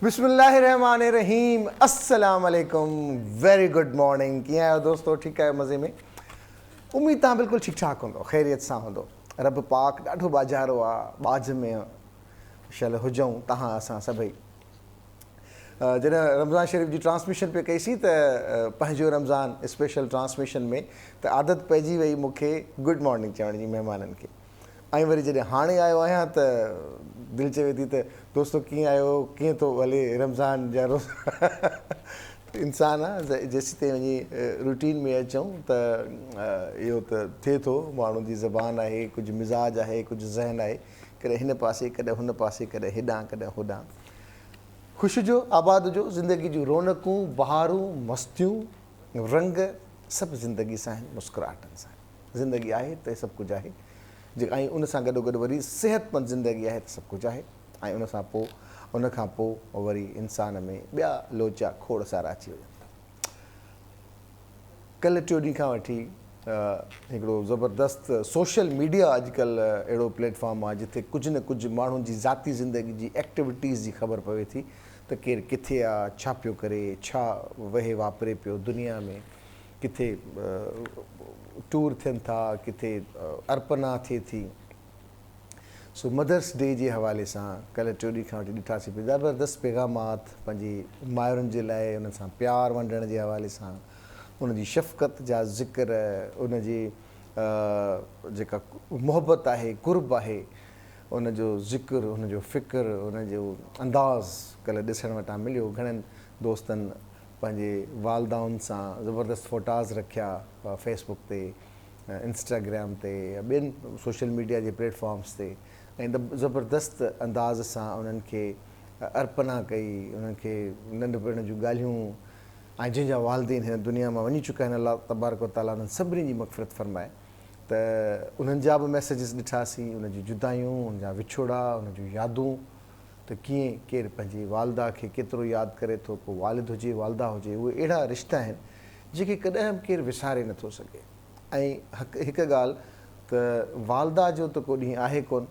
बिस्मिल्लाहिर्रहमानिर्रहीम, अस्सलाम वालेकुम, वेरी गुड मॉर्निंग। कीअं आहियो दोस्तो? ठीकु आहियो? मज़े में? उम्मीद तव्हां बिल्कुलु ठीकु ठाक हूंदो, ख़ैरियत सां हूंदो। रब पाक ॾाढो बाज़ारो आहे, बाज़ में शल हुजूं तव्हां असां सभई। जॾहिं रमज़ान शरीफ़ जी ट्रांसमिशन पे कईसीं त पंहिंजो रमज़ान स्पेशल ट्रांसमिशन में त आदत पइजी वई मूंखे गुड मॉर्निंग चवण जी महिमाननि खे। ऐं वरी जॾहिं हाणे आयो आहियां त दिलि चवे थी त दोस्तो कीअं आहियो, कीअं थो हले रमज़ान जा रोज़ इंसानु आहे जेसि ताईं वञी रूटीन में अचूं त इहो त थिए थो। माण्हुनि जी ज़बान आहे, कुझु मिज़ाज आहे, कुझु ज़हन आहे, कॾहिं हिन पासे कॾहिं हुन पासे, कॾहिं हेॾां कॾहिं होॾां। ख़ुशि जो आबाद जो ज़िंदगी जूं रौनकूं, बहारूं, मस्तियूं, रंग सभु ज़िंदगी सां आहिनि, मुस्कुराहटनि सां। ज़िंदगी आहे त सभु कुझु आहे, ऐं उन सां गॾोगॾु वरी सिहतमंद ज़िंदगी आहे त सभु कुझु आहे। ऐं उन खां पोइ वरी इंसान में ॿिया लोचा खोड़ सारा अची वञनि। कल्ह टियों ॾींहं खां वठी हिकिड़ो ज़बरदस्त सोशल मीडिया अॼुकल्ह अहिड़ो प्लेटफॉर्म आहे जिथे कुझु न कुझु माण्हुनि जी ज़ाती ज़िंदगी जी एक्टिविटीज़ जी ख़बर पवे थी त केरु किथे आहे, छा पियो करे, छा वहे वापरे पियो दुनिया में, किथे टूर थियनि था, किथे अर्पना थिए थी। सो मदर्स डे जे हवाले सां कल्ह टियों ॾींहं खां वठी ॾिठासीं पिया ज़बरदस्त पैगामात पंहिंजी माइरुनि जे लाइ, उन्हनि सां प्यारु वंडण जे हवाले सां, उनजी शफ़क़त जा ज़िक्र, उनजी जेका मुहबत आहे, कुर्ब आहे, उनजो ज़िक्र, उनजो फ़िक्र, उनजो अंदाज़ कल्ह ॾिसण वटां मिलियो। घणनि दोस्तनि पंहिंजे वालदाउनि सां ज़बरदस्त फ़ोटाज़ रखिया फेसबुक ते, इंस्टाग्राम ते या ॿियनि सोशल मीडिया जे प्लेटफॉर्म्स ते, ऐं ज़बरदस्त अंदाज़ सां उन्हनि खे अर्पना कई, उन्हनि खे नंढपण जूं ॻाल्हियूं, ऐं जंहिंजा वालदेन हिन दुनिया मां वञी चुका आहिनि, अलाह तबारक व ताला उन्हनि सभिनी जी मग़फ़िरत फ़रमाए। त उन्हनि जा बि मैसेजिस ॾिठासीं, उन जूं जुदायूं, उन जा विछोड़ा, उन जूं यादूं, त कीअं केरु पंहिंजी वालदा खे केतिरो यादि करे थो, पोइ वालिद हुजे, वालदा हुजे, उहे अहिड़ा रिश्ता आहिनि जेके कॾहिं बि केरु विसारे नथो सघे। ऐं हिकु ॻाल्हि त वालदा जो त को ॾींहुं आहे कोन,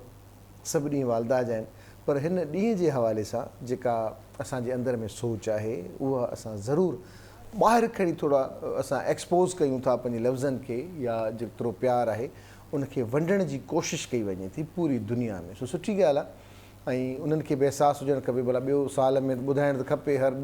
सभु ॾींहं वालदा जा आहिनि, पर हिन ॾींहं जे हवाले सां जेका असांजे अंदरि में सोच आहे उहा असां ज़रूरु ॿाहिरि खणी थोरा असां एक्सपोज़ कयूं था पंहिंजे लफ़्ज़नि खे, या जेतिरो प्यारु आहे उनखे वंडण जी कोशिशि कई वञे थी पूरी दुनिया में। सो सुठी ॻाल्हि आहे, ऐं उन्हनि खे बि अहसासु हुजणु खपे। भला ॿियो साल में ॿुधाइणु त खपे हर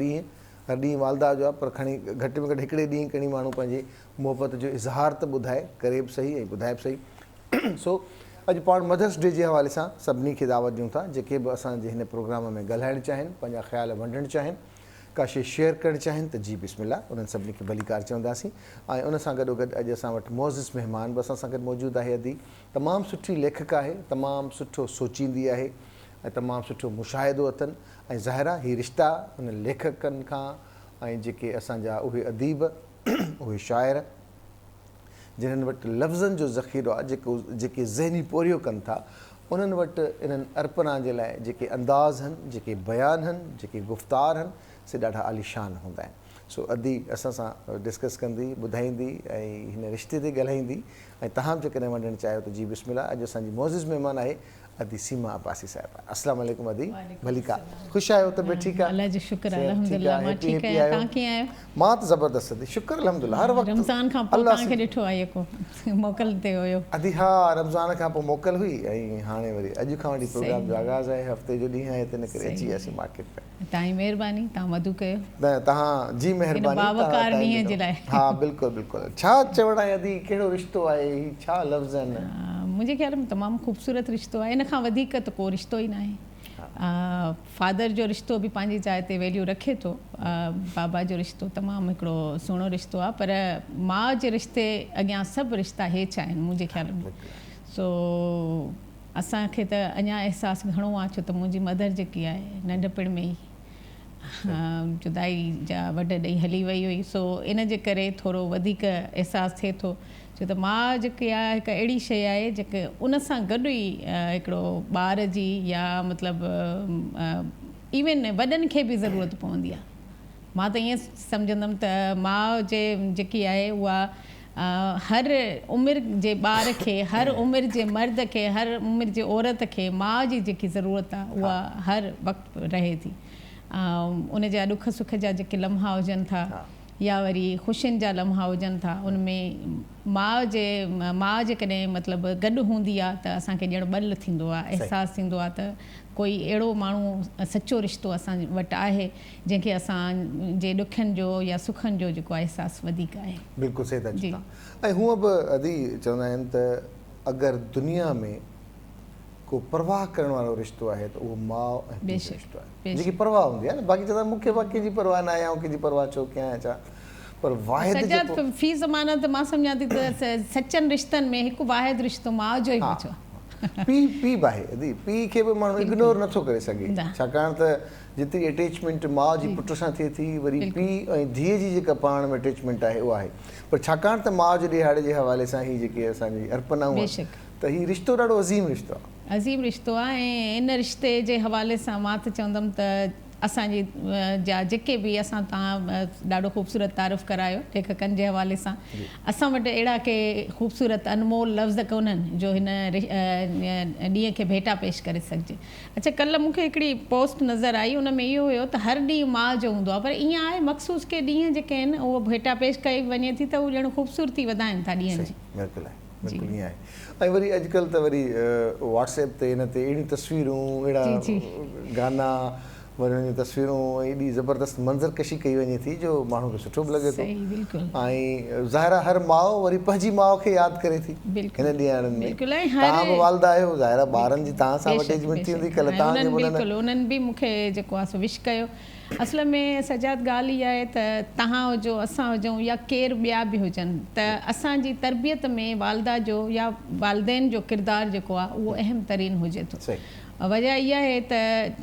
ॾींहुं वालदा जो आहे, पर खणी घटि में घटि हिकिड़े ॾींहुं खणी माण्हू पंहिंजी मुहबत जो इज़हार त ॿुधाए, करे बि सही ऐं ॿुधाए बि सही। सो अॼु पाण मदर्स डे जे हवाले सां सभिनी खे दावत ॾियूं था, जेके बि असांजे हिन प्रोग्राम में ॻाल्हाइणु चाहिनि, पंहिंजा ख़्याल वंडणु चाहिनि, का शइ शेयर करणु चाहिनि, त जी बिस्मिल्लाह, उन्हनि सभिनी खे भलीकार चवंदासीं। ऐं उन सां गॾोगॾु अॼु असां वटि मोज़िज़ महिमान बि असां सां गॾु मौजूदु आहे। अदी तमामु सुठी लेखक आहे, तमामु सुठो सोचींदी आहे, ऐं तमामु सुठो मुशाहिदो अथनि। ऐं ज़ाहिर आहे हीअ रिश्ता उन लेखकनि खां, ऐं जेके असांजा उहे अदीब, उहे शाइर जिन्हनि वटि लफ़्ज़नि जो ज़ख़ीरो आहे, जेके ज़हनी पोरियो कनि था, उन्हनि वटि इन्हनि अर्पना जे लाइ जेके अंदाज़ आहिनि, जेके बयान आहिनि, जेके गुफ़्तार आहिनि, से ॾाढा आलीशान हूंदा आहिनि। सो अदी असां सां डिस्कस कंदी, ॿुधाईंदी, ऐं हिन रिश्ते ते ॻाल्हाईंदी। ऐं तव्हां बि जेकॾहिं वंडणु चाहियो त जी बिस्मिल्लाह। अॼु असांजी मोज़िज़ महिमान आहे अदी सीमा अब्बासी साहिबा। अस्सलाम वालेकुम अदी, भलीका, ख़ुशि आहियो? तबियत ठीकु आहे? अल्लाह जो शुक्र आहे, अल्हम्दुलिल्लाह मां ठीकु आहियां। तव्हां कीअं आहियो? मां त ज़बरदस्त अदी, शुक्र अल्हम्दुलिल्लाह। हर वक़्तु रमज़ान खां पोइ तव्हांखे ॾिठो आहे जेको मोकल ते हुयो अदी? हा, रमज़ान खां पोइ मोकल हुई, ऐं हाणे वरी अॼु खां वठी प्रोग्राम जो आगाज़ आहे, हफ़्ते जो ॾींहुं आहे, त इन करे अची वियासीं मार्केट में। तव्हांजी महिरबानी, तव्हां मधु कयो। न तव्हां जी महिरबानी। बावकार ॾींहं जे लाइ। हा बिल्कुलु बिल्कुलु। छा चवणु आहे अदी, कहिड़ो रिश्तो आहे, छा लफ़्ज़ आहिनि? मुंहिंजे ख़्याल में तमामु ख़ूबसूरत रिश्तो आहे, इन खां वधीक त को रिश्तो ई न आहे। फादर जो रिश्तो बि पंहिंजी जाइ ते वैल्यू रखे थो, बाबा जो रिश्तो तमामु हिकिड़ो सुहिणो रिश्तो आहे, पर माउ जे रिश्ते अॻियां सभु रिश्ता हेठि आहिनि मुंहिंजे ख़्याल में। सो असांखे त अञा अहसासु घणो आहे, छो त मुंहिंजी मदर जेकी आहे नंढपण में ई जुदाई जा वॾ ॾेई हली वई हुई। सो इन जे करे थोरो वधीक अहसासु थिए थो, छो त माउ जेकी आहे हिकु अहिड़ी शइ आहे जेके उन सां गॾु ई हिकिड़ो ॿार जी, या मतिलबु इवन वॾनि खे बि ज़रूरत पवंदी आहे। मां त ईअं सम्झंदमि त माउ जेकी आहे उहा हर उमिरि जे ॿार खे, हर उमिरि जे मर्द खे, हर उमिरि जे औरत खे माउ जी जेकी ज़रूरत आहे उहा हर वक़्तु रहे थी। उन जा ॾुख सुख जा जेके लम्हा हुजनि था या वरी ख़ुशियुनि जा लम्हा हुजनि था उनमें माउ जे कॾहिं मतिलबु गॾु हूंदी आहे त असांखे ॼण ॿल थींदो आहे, अहसासु थींदो आहे त कोई अहिड़ो माण्हू सचो रिश्तो असां वटि आहे जंहिंखे असांजे ॾुखनि जो या सुखनि जो जेको आहे अहसासु वधीक आहे। बिल्कुलु सही था चओ। ऐं हूअं बि अदी चवंदा आहिनि त अगरि दुनिया में को परवाह करण वारो रिश्तो आहे त उहो माउ ऐं पीउ जो रिश्तो आहे, जेकी परवाह हूंदी आहे न। बाक़ी चवंदा मूंखे कंहिंजी परवाह न आहे ऐं कंहिंजी परवाह छो कयां छा, पर वाहिद फी ज़मानत मां सम्झां थी त सचनि रिश्तनि में हिकु वाहिद रिश्तो माउ जो ई हुजो। पीउ बि आहे अदी, पीउ खे बि माण्हू इग्नोर नथो करे सघे, छाकाणि त जेतिरी अटैचमेंट माउ जी पुट सां थिए थी वरी पीउ ऐं धीअ जी जेका पाण में अटैचमेंट आहे उहा आहे। पर छाकाणि त माउ जे ॾिहाड़े जे हवाले सां ही जेके असांजी अर्पनाऊं त हीउ रिश्तो ॾाढो अज़ीम रिश्तो आहे, अज़ीम रिश्तो आहे। ऐं इन रिश्ते जे हवाले सां मां त चवंदमि त असांजी जा जेके बि असां तव्हां ॾाढो ख़ूबसूरत तारीफ़ करायो लेखकनि जे हवाले सां, असां वटि अहिड़ा के ख़ूबसूरत अनमोल लफ़्ज़ कोन्हनि जो हिन ॾींहं खे भेटा पेश करे सघिजे। अच्छा, कल्ह मूंखे हिकिड़ी पोस्ट नज़र आई, उन में इहो हुयो त हर ॾींहुं माउ जो हूंदो आहे, पर ईअं आहे मख़सूस के ॾींहं जेके आहिनि उहो भेटा पेश कई वञे थी त उहो ॼण ख़ूबसूरती वधाइनि था ॾींहंनि जी। बिल्कुलु आहे, बिल्कुलु ईअं आहे। ऐं वरी अॼुकल्ह त वरी व्हाट्सएप ते हिन ते अहिड़ियूं तस्वीरूं, अहिड़ा गाना, वरी हुन जूं तस्वीरूं एॾी ज़बरदस्त मंज़र कशी कई वञे थी जो माण्हू खे सुठो बि लॻे थो। ऐं ज़ाहिरा हर माउ वरी पंहिंजी माउ खे यादि करे थी हिन ॾियारनि में। तव्हां बि वालदा आहियो, ज़ाहिरा ॿारनि जी तव्हां सां अटैचमेंट थी हूंदी, कल्ह तव्हांजे उन्हनि बि मूंखे जेको आहे सो विश कयो। असल में सजाद ॻाल्हि इहा आहे त तव्हां हुजो, असां हुजूं या केरु ॿिया बि हुजनि, त असांजी तरबियत में वालदा जो या वालदेन जो किरदारु जेको आहे उहो अहम तरीन हुजे थो। वजह इहा आहे त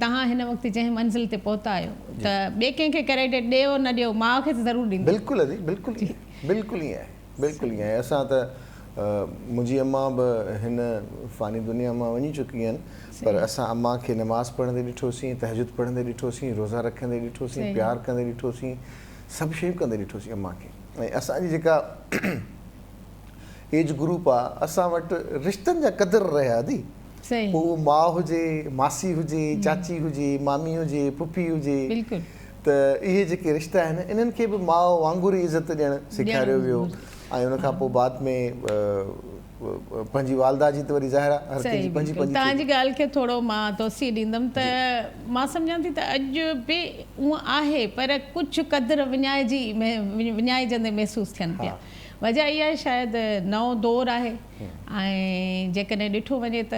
तव्हां हिन वक़्तु जंहिं मंज़िल ते पहुता आहियो त ॿिए कंहिंखे क्रेडिट ॾियो न ॾियो, माउ खे त ज़रूरु ॾींदो। बिल्कुलु बिल्कुलु बिल्कुलु ईअं आहे, बिल्कुलु ईअं आहे। असां त मुंहिंजी अम्मा बि हिन फ़ानी दुनिया मां वञी चुकी आहिनि, पर असां अम्मा खे नमाज़ पढ़ंदे ॾिठोसीं, तहजुद पढ़ंदे ॾिठोसीं, रोज़ा रखंदे ॾिठोसीं, प्यारु कंदे ॾिठोसीं, सभु शयूं कंदे ॾिठोसीं अम्मा खे। ऐं असांजी जेका एज ग्रुप आहे असां वटि रिश्तनि जा क़दुरु रहिया दी, पोइ माउ हुजे, मासी हुजे, चाची हुजे, मामी हुजे, पुफी हुजे, त इहे जेके रिश्ता आहिनि इन्हनि खे बि माउ वांगुरु ई इज़त ॾियणु सेखारियो वियो। ऐं उनखां पोइ बाद में पंहिंजी वालदा जी त वरी ज़ाहिरा हर कंहिंजी पंहिंजी तव्हांजी ॻाल्हि खे थोरो मां तोसी ॾींदमि त मां सम्झां थी त अॼु बि उअं आहे, पर कुझु क़दुरु विञाइजंदे महसूसु थियनि पिया। वजह इहा आहे शायदि नओं दौरु आहे ऐं जेकॾहिं ॾिठो वञे त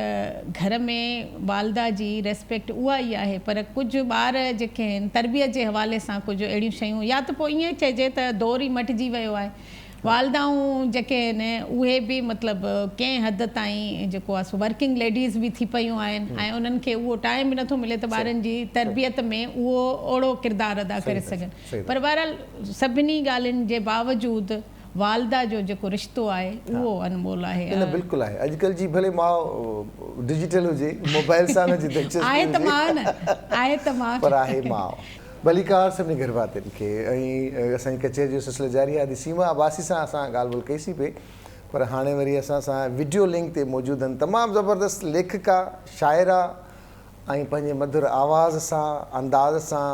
घर में वालदा जी रेस्पेक्ट उहा ई आहे, पर कुझु ॿार जेके आहिनि तरबियत जे हवाले सां कुझु अहिड़ियूं शयूं, या त पोइ ईअं चइजे त दौरु ई मटिजी वियो आहे। वालदाऊं जेके आहिनि उहे बि मतिलबु कंहिं हद ताईं जेको आहे सो वर्किंग लेडीज़ बि थी पियूं आहिनि ऐं उन्हनि खे उहो टाइम बि नथो मिले त ॿारनि जी तरबियत में उहो ओड़ो किरदारु अदा करे सघनि। पर बहरहाल सभिनी ॻाल्हियुनि जे बावजूदि वालदा जो जेको रिश्तो आहे उहो अनमोल आहे। बिल्कुलु आहे। अॼुकल्ह जी भले माउ डिजिटल हुजे, मोबाइल सां आहे त माउ न, आहे त माउ, पर आहे माउ। भलीकार सभिनी घर भातियुनि खे। ऐं असांजी कचहरी जो सिलसिलो जारी आहे। सीमा अब्बासी सां असां ॻाल्हि ॿोल कईसीं पिए, पर हाणे वरी असां सां वीडियो लिंक ते मौजूदु आहिनि तमामु ज़बरदस्त लेखिका, शाइरा ऐं पंहिंजे मधुर आवाज़ सां, अंदाज़ सां,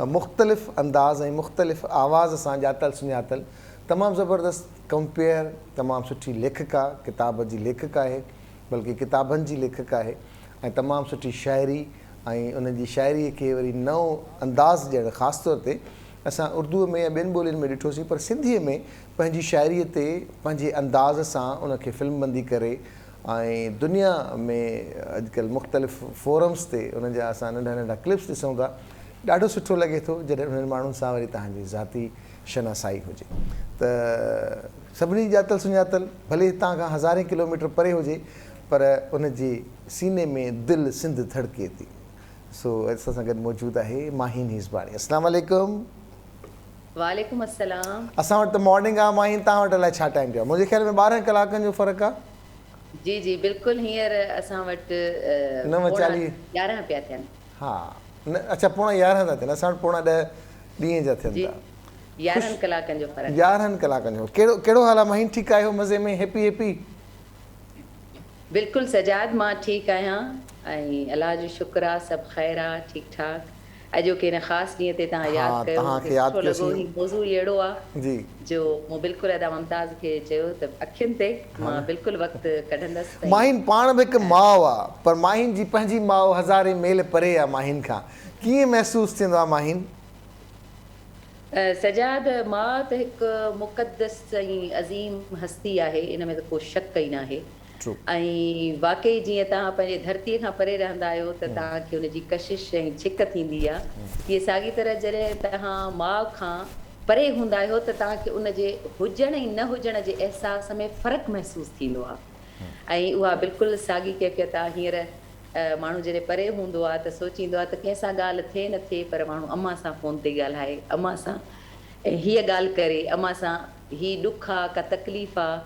मुख़्तलिफ़ अंदाज़ ऐं मुख़्तलिफ़ आवाज़ सां ॼातल सुञातल तमामु ज़बरदस्त कंपेयर, तमामु सुठी लेखिका, किताब जी लेखिका आहे, बल्कि किताबनि जी लेखिका आहे ऐं तमामु सुठी शाइरी ऐं उनजी शाइरीअ खे वरी नओं अंदाज़ ॾियणु ख़ासि तौर ते असां उर्दूअ में या ॿियनि ॿोलियुनि में ॾिठोसीं, पर सिंधीअ में पंहिंजी शाइरीअ ते पंहिंजे अंदाज़ सां उनखे फिल्मबंदी करे ऐं दुनिया में अॼुकल्ह मुख़्तलिफ़ फोरम्स ते उन जा असां नंढा नंढा क्लिप्स ॾिसूं था। ॾाढो सुठो लॻे थो जॾहिं उन्हनि माण्हुनि सां वरी तव्हांजी ज़ाती शनासाई हुजे। त सभिनी ॼातल सुञातल भले हितां खां हज़ारे किलोमीटर परे हुजे, पर उनजे सीने में दिलि सिंध धड़के थी। सो असां सां गॾु मौजूदु आहे माहीन हिज़बाणी। अस्सलाम वालेकुम। वालेकुम अस्सलाम। असां वटि त मॉर्निंग आहे माहीन, तव्हां वटि अलाए छा टाइम थियो आहे? मुंहिंजे ख़्याल में 12 कलाकनि जो फ़र्क़ु आहे। जी जी बिल्कुलु। हींअर असां वटि 11 पिया थियनि। हा न, अच्छा 11:15 था थियनि, असां वटि 10:15 ॾींहं जा थियनि था। 11 कलाकनि जो फ़र्क़ु। 11 कलाकनि जो। कहिड़ो हाल आहे माहीन? ठीकु आहियो? मज़े में? हैप्पी? बिल्कुलु सजाद, मां ठीकु आहियां ऐं अलाह जो शुक्र आहे, सभु ख़ैरु आहे, ठीकु ठाक। अॼोके हिन ख़ासि ॾींहं ते तव्हां यादि कयो, तव्हांखे यादि सुठो लॻो। कयोसीं। ही मौज़ू अहिड़ो आहे जी जो मूं बिल्कुलु अदा मुमताज़ खे चयो त अखियुनि ते मां बिल्कुलु वक़्तु कढंदसि। माहिन पाण बि हिकु माउ आहे, पर माहिन जी पंहिंजी माउ हज़ारे मेल परे आहे माहिन खां। कीअं महसूसु थींदो आहे माहिन? सजाद, माउ त हिकु मुक़दस ऐं अज़ीम हस्ती आहे, इन में त को शक ई न आहे। ऐं वाक़ई जीअं तव्हां पंहिंजे धरतीअ खां परे रहंदा आहियो त तव्हांखे हुनजी कशिश ऐं छिक थींदी आहे। तीअं साॻी तरह जॾहिं तव्हां माउ खां परे हूंदा आहियो त तव्हांखे उनजे हुजण ऐं न हुजण जे अहसास में फ़र्क़ु महसूसु थींदो आहे। ऐं उहा बिल्कुलु साॻी कैफ़ियत आहे। हींअर माण्हू जॾहिं परे हूंदो आहे त सोचींदो आहे त कंहिंसां ॻाल्हि थिए न थिए, पर माण्हू अम्मा सां फ़ोन ते ॻाल्हाए, अम्मा सां हीअ ॻाल्हि करे, अम्मा सां हीअ ॾुखु आहे, का तकलीफ़ आहे,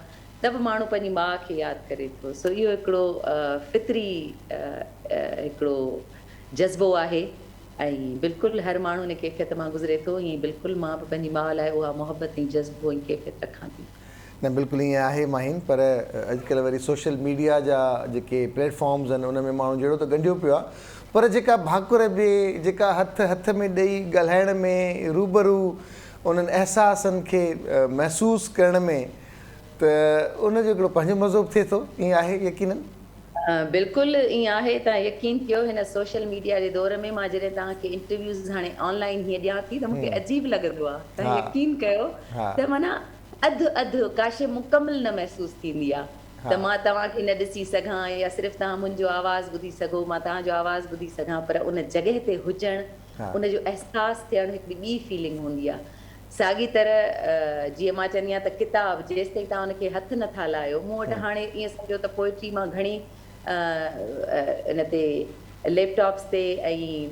त बि माण्हू पंहिंजी माउ खे यादि करे थो। सो इहो हिकिड़ो फितरी हिकिड़ो जज़्बो आहे ऐं बिल्कुलु हर माण्हू इन कैफ़ियत मां गुज़रे थो। ईअं बिल्कुलु मां बि पंहिंजी माउ लाइ उहा मोहबत ऐं जज़्बो ऐं कैफ़ियत रखां थी। न बिल्कुलु ईअं आहे माहिन, पर अॼुकल्ह वरी सोशल मीडिया जा जेके प्लेटफॉर्म्स आहिनि उन में माण्हू जहिड़ो त गंढियो पियो आहे, पर जेका भाकुर बि जेका हथ में ॾेई ॻाल्हाइण में, रूबरू उन्हनि अहसासनि खे महसूसु करण में, त उनजो हिकिड़ो पंहिंजो मज़ो बि थिए थो। ईअं आहे यकीनन? बिल्कुलु ईअं आहे। तव्हां यकीन कयो, हिन सोशल मीडिया जे दौर में मां जॾहिं तव्हांखे इंटरव्यूज़ हाणे ऑनलाइन हीअं ॾियां थी त मूंखे अजीब लॻंदो आहे। तव्हां यकीन कयो त माना अधु काशे मुकमिल न महसूसु थींदी आहे त मां तव्हांखे न ॾिसी सघां या सिर्फ़ु तव्हां मुंहिंजो आवाज़ु ॿुधी सघो, मां तव्हांजो आवाज़ु ॿुधी सघां, पर उन जॻह ते हुजणु, उनजो अहसासु थियणु हिकिड़ी ॿी फीलिंग हूंदी आहे। साॻी तरह जीअं मां चवंदी आहियां त किताबु जेसि ताईं तव्हां हुनखे हथु नथा लाहियो, मूं वटि हाणे ईअं सम्झो त पोइट्री मां घणी इन ते लैपटॉप्स ते ऐं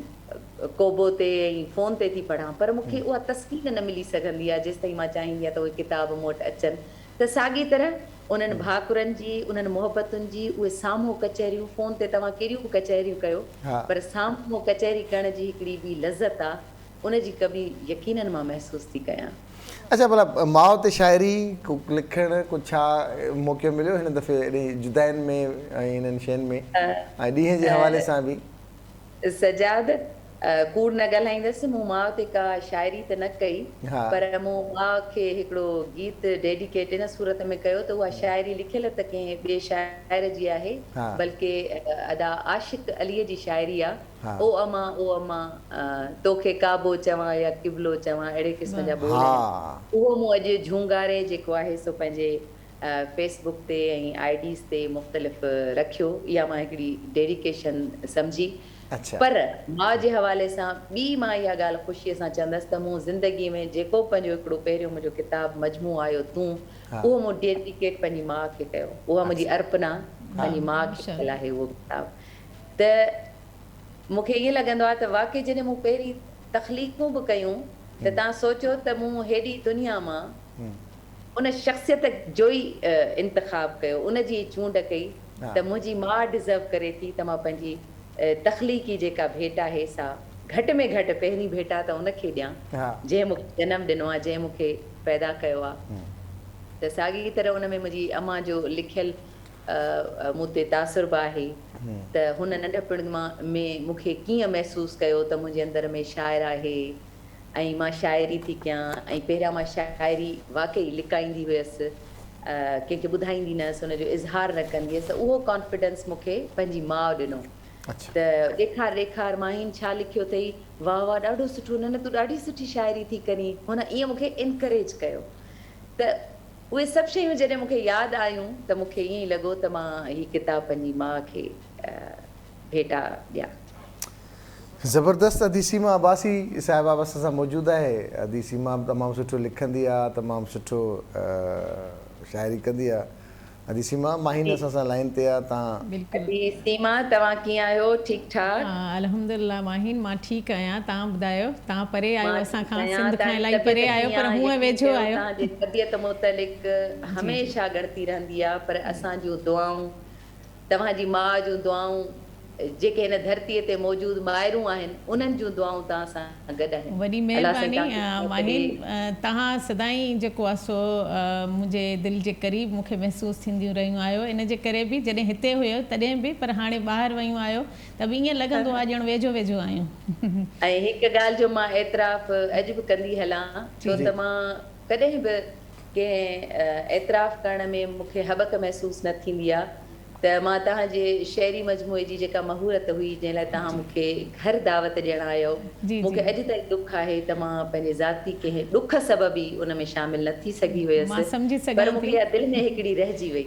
कोबो ते ऐं फ़ोन ते थी पढ़ां, पर मूंखे उहा तस्वीर न मिली सघंदी आहे जेसि ताईं मां चाहींदी आहियां त उहे किताब मूं वटि अचनि। त साॻी तरह उन्हनि भाकुरनि जी, उन्हनि मोहबतुनि जी उहे साम्हूं कचहरियूं, फ़ोन ते तव्हां कहिड़ियूं बि कचहरियूं कयो, पर साम्हूं कचहरी करण जी हिकिड़ी ॿी लज़त आहे, उनजी कमी यकीननि मां महसूसु थी कयां। अच्छा, भला माउ ते शाइरी लिखणु कुझु छा मौक़ो मिलियो हिन दफ़े एॾी जुदाइनि में ऐं हिननि शयुनि में, ऐं ॾींहं जे हवाले सां बि? सजाद, कूड़ न ॻाल्हाईंदसि, मूं माउ ते का शाइरी त न कई, पर मूं माउ खे हिकिड़ो गीत डेडिकेट इन सूरत में कयो त उहा शाइरी लिखियल त कंहिं ॿिए शाइर जी आहे, बल्कि अदा आशिक़ अलीअ जी शाइरी आहे। ओ अम्मा तोखे काबो चवां या किबलो चवां, अहिड़े क़िस्म जा बोल आहिनि। उहो मूं अॼु झूंगारे जेको आहे सो पंहिंजे फेसबुक ते ऐं आईडीज़ ते मुख़्तलिफ़ रखियो। इहा मां हिकिड़ी डेडिकेशन सम्झी। पर माउ जे हवाले सां ॿी मां इहा ॻाल्हि ख़ुशीअ सां चवंदसि त मूं ज़िंदगीअ में जेको पंहिंजो हिकिड़ो पहिरियों मुंहिंजो किताबु मजमू आयो तूं, उहो मूं डेडिकेट पंहिंजी माउ खे कयो। उहा मुंहिंजी अर्पना पंहिंजी माउ खे कयल आहे उहो किताबु। त मूंखे ईअं लॻंदो आहे त वाक़ई जॾहिं मूं पहिरीं तख़लीक़ूं बि कयूं त तव्हां सोचियो त मूं हेॾी दुनिया मां उन शख़्सियत जो ई इंतिख़ाबु कयो, उनजी चूंड कई त मुंहिंजी माउ डिज़र्व करे थी त मां पंहिंजी तख़लीक़ी जेका भेट आहे सा घटि में घटि पहिरीं भेट आहे त उनखे ॾियां, जंहिं मूंखे जनमु ॾिनो आहे, जंहिं मूंखे पैदा कयो आहे। त साॻी तरह उन में मुंहिंजी अम्मा जो लिखियलु मूं ते तासुर बि आहे त हुन नंढपण में मूंखे कीअं महसूसु कयो त मुंहिंजे अंदर में शाइर आहे ऐं मां शाइरी थी कयां, ऐं पहिरियां मां शाइरी वाक़ई लिकाईंदी हुयसि, कंहिंखे ॿुधाईंदी न हुअसि, हुनजो इज़हार न कंदी हुअसि। उहो कॉन्फिडेंस मूंखे पंहिंजी माउ ॾिनो त ॾेखार माहिन छा लिखियो अथई, वाह वाह ॾाढो सुठो, न तूं ॾाढी सुठी शाइरी थी करीं। हुन ईअं मूंखे इनकरेज कयो। त उहे सभु शयूं जॾहिं मूंखे यादि आयूं त मूंखे ईअं ई लॻो त मां हीअ किताबु पंहिंजी माउ खे भेटा ॾियां। ज़बरदस्त। अदी सीमा अब्बासी साहिबा बस सां मौजूदु आहे। अदी सीमा तमामु सुठो लिखंदी आहे, तमामु सुठो शाइरी कंदी आहे। अदी सीमा माहिन असां सां लाइन ते आहे। तव्हां सीमा, तव्हां कीअं आहियो? ठीकु ठाक? अल्हम्दुलिल्लाह माहिन, मां ठीकु आहियां। तव्हां ॿुधायो, तव्हां परे आहियो असांखां, सिंध खां इलाही परे आहियो, पर हूअं वेझो आहियो। तव्हांजी तबियत मुतलिक़ हमेशह ॻणती रहंदी आहे, पर असां जूं दुआऊं, तव्हांजी माउ जूं दुआऊं जेके हिन धरतीअ ते मौजूदु माहिरूं आहिनि उन्हनि जूं दुआऊं तव्हां सां गॾु आहिनि। वॾी महिरबानी माहिन, तव्हां सदाईं जेको आहे सो मुंहिंजे दिलि जे क़रीब मूंखे महसूसु थींदियूं रहियूं आहियो। इन जे करे बि जॾहिं हिते हुयो तॾहिं बि, पर हाणे ॿाहिरि वयूं आहियो त बि ईअं लॻंदो आहे ॼण वेझो वेझो आहियूं। ऐं हिकु ॻाल्हि जो मां एतिराफ़ अॼु बि कंदी हलां, छो त मां कॾहिं बि कंहिं एतिराफ़ करण में मूंखे हॿक महसूसु न थींदी आहे त मां तव्हांजे शहरी मजमूए जी जेका महूरत हुई जंहिं लाइ तव्हां मूंखे घर दावत ॾियणु आयो, मूंखे अॼु ताईं दुख आहे त मां पंहिंजे ज़ाती कंहिं ॾुख सबब ई उन में शामिल न थी सघी हुयसि, पर मूंखे इहा दिलि में हिकिड़ी रहिजी वई।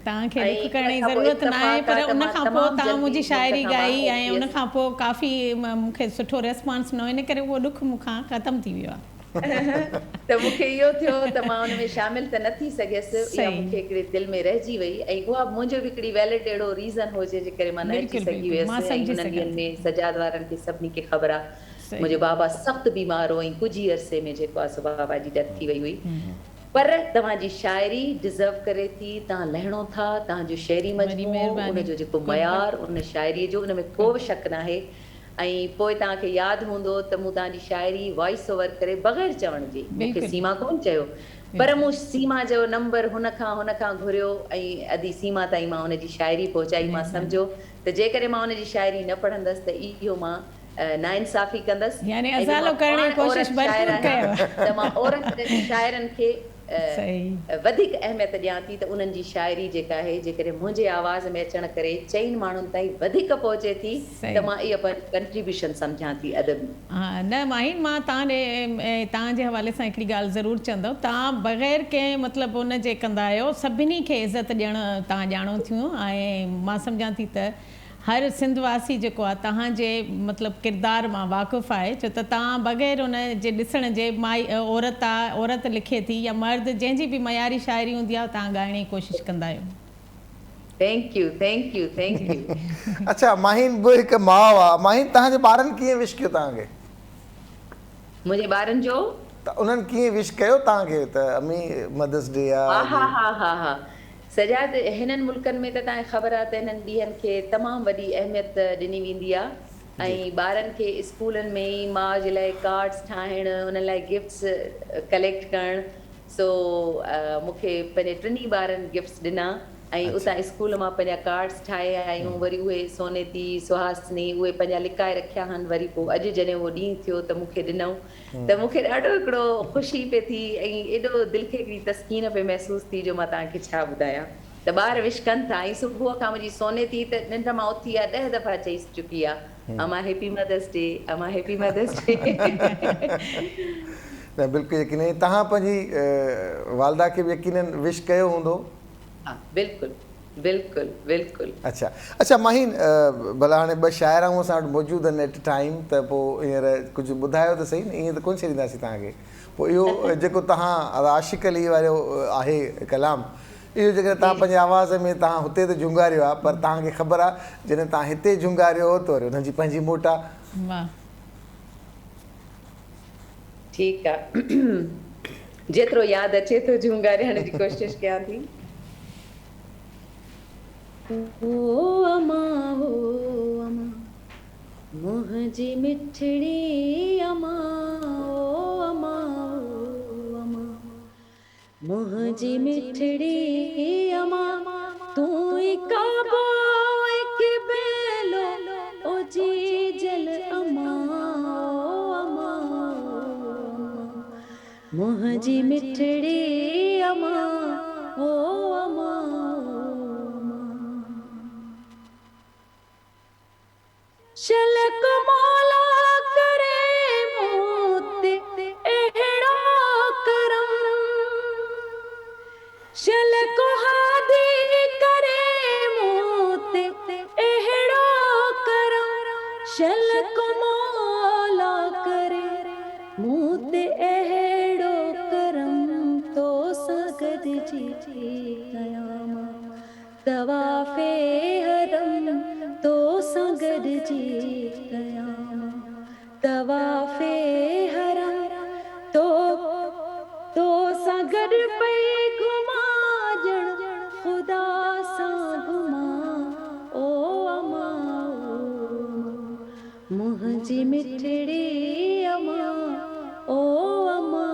तव्हांखे ॾुख करण जी ज़रूरत न आहे, पर उन खां पोइ तव्हां मुंहिंजी शाइरी ॻाई ऐं उन खां पोइ काफ़ी मूंखे सुठो रेस्पॉन्स न, इन करे उहो ॾुख मूंखां ख़तमु थी वियो आहे। त मूंखे इहो थियो त मां उन में शामिल त न थी सघियसि, इहा मूंखे हिकिड़ी दिलि में रहिजी वई ऐं उहा मुंहिंजो बि हिकिड़ी वैलिड अहिड़ो रीज़न हो जंहिंजे करे मां न अची सघी हुयसि। ऐं उन्हनि ॾींहंनि में सजाद वारनि खे सभिनी खे ख़बर आहे मुंहिंजो बाबा सख़्तु बीमार हो ऐं कुझु ई अरसे में जेको आहे सो बाबा जी डेथ थी वई हुई। पर तव्हांजी शाइरी डिज़र्व करे थी, तव्हां लहिणो था, तव्हांजो शहरी मजमूओ, उनजो जेको मयार, उन शाइरीअ जो, उन में को बि शक न आहे। ऐं पोइ तव्हांखे यादि हूंदो त मूं तव्हांजी शाइरी वॉइस ओवर करे बग़ैर चवण जे, मूंखे सीमा कोन चयो, पर मूं सीमा जो नंबर हुन खां घुरियो ऐं अधी सीमा ताईं मां हुनजी शाइरी पहुचाई। मां सम्झो त जेकॾहिं मां हुनजी शाइरी न पढ़ंदसि त इहो मां नाइंसाफ़ी कंदसि, त मां औरत शाइरनि खे वधीक अहमियत ॾियां थी त उन्हनि जी शाइरी जेका आहे जेकॾहिं मुंहिंजे आवाज़ में अचण करे चइनि माण्हुनि ताईं वधीक पहुचे थी त मां इहा कंट्रीब्यूशन सम्झां थी अदबी। न माहिन, मां तव्हांजे हवाले सां हिकिड़ी ॻाल्हि ज़रूरु चवंदव, तव्हां बग़ैर कंहिं मतिलबु उन जे कंदा आहियो, सभिनी खे इज़त ॾियणु तव्हां ॼाणो थियूं ऐं मां सम्झां थी त हर सिंधवासी जेको आहे तव्हांजे मतिलबु किरदार मां वाक़ुफ़ु आहे, छो त तव्हां बग़ैर उन जे ॾिसण जे माई औरत आहे, औरत लिखे थी या मर्द, जंहिंजी बि मयारी शाइरी हूंदी आहे तव्हां ॻाइण जी कोशिशि कंदा आहियो। Thank U, thank U, thank U. अच्छा माहिन, बि हिकु माउ आहे, माहिन तव्हांजे ॿारनि कीअं विश कयो तव्हांखे? मुंहिंजे ॿारनि जो त उन्हनि कीअं विश कयो तव्हांखे त अम्मी मदर्स डे आहे? हा सजाद, हिननि मुल्कनि में त तव्हांखे ख़बर आहे त हिननि ॾींहंनि खे तमामु वॾी अहमियत ॾिनी वेंदी आहे ऐं ॿारनि खे स्कूलनि में ई माउ जे लाइ कार्ड्स ठाहिणु, उन लाइ गिफ्ट्स कलेक्ट करणु। सो मूंखे पंहिंजे टिनी ॿारनि गिफ्ट्स ॾिना ऐं उतां स्कूल मां पंहिंजा कार्ड्स ठाहे आयूं, वरी उहे सोनेती, सुहासनी उहे पंहिंजा लिकाए रखिया आहिनि, वरी पोइ अॼु जॾहिं उहो ॾींहुं थियो त मूंखे ॾिनऊं, त मूंखे ॾाढो हिकिड़ो ख़ुशी पई थी ऐं एॾो दिलि खे हिकिड़ी तस्कीन पई महसूसु थी जो मां तव्हांखे छा ॿुधायां। त ॿार विश कनि था ऐं सुबुह खां मुंहिंजी सोनेती त निंड मां उथी आहे 10 दफ़ा चई चुकी आहे, अमा हैप्पी मदर्स डे, अमा हैप्पी मदर्स डे। न बिल्कुलु यकीन, तव्हां पंहिंजी वालदा खे बि यकीनन विश कयो हूंदो? बिल्कुलु बिल्कुलु बिल्कुलु। अच्छा माहिन, भला हाणे ॿ शाइर मूं सां वटि मौजूदु आहिनि एट टाइम, त पोइ हींअर कुझु ॿुधायो त सही न, ईअं त कोन छॾींदासीं तव्हांखे। पोइ इहो जेको तव्हां आशिक़ अली वारो आहे कलाम, इहो जेकर तव्हां पंहिंजे आवाज़ में तव्हां हुते त झुंगारियो आहे, पर तव्हांखे ख़बर आहे जॾहिं तव्हां हिते झुंगारियो हो त वरी हुनजी पंहिंजी मोट आहे। ठीकु आहे, जेतिरो यादि अचे थो झुंगारियण जी कोशिशि कयां थी। ओ अमा मुंहिंजी मिठड़ी अमा, ओ अमा मुंहिंजी मिठड़ी अमा, तूं ई काबो हिकु बेलो ओ जी जल अमा, ओ अमा मुंहिंजी मिठड़ी अमा, ओ अमा शलक मौला करे मूं ते अहिड़ो करम, शलक हादी करे मूं ते अहिड़ो करम, शलक मौला करे मूं ते अहिड़ो करम, तो सां गॾिजी कयां तवाफ़े हरम, तो सां गॾिजी कयां तवाफ़े हरम, तो सां गॾु पई घुमां ॼण ख़ुदा सां घुमां, ओ अमा ओ मुंहिंजी मिठड़ी अमा ओ अमा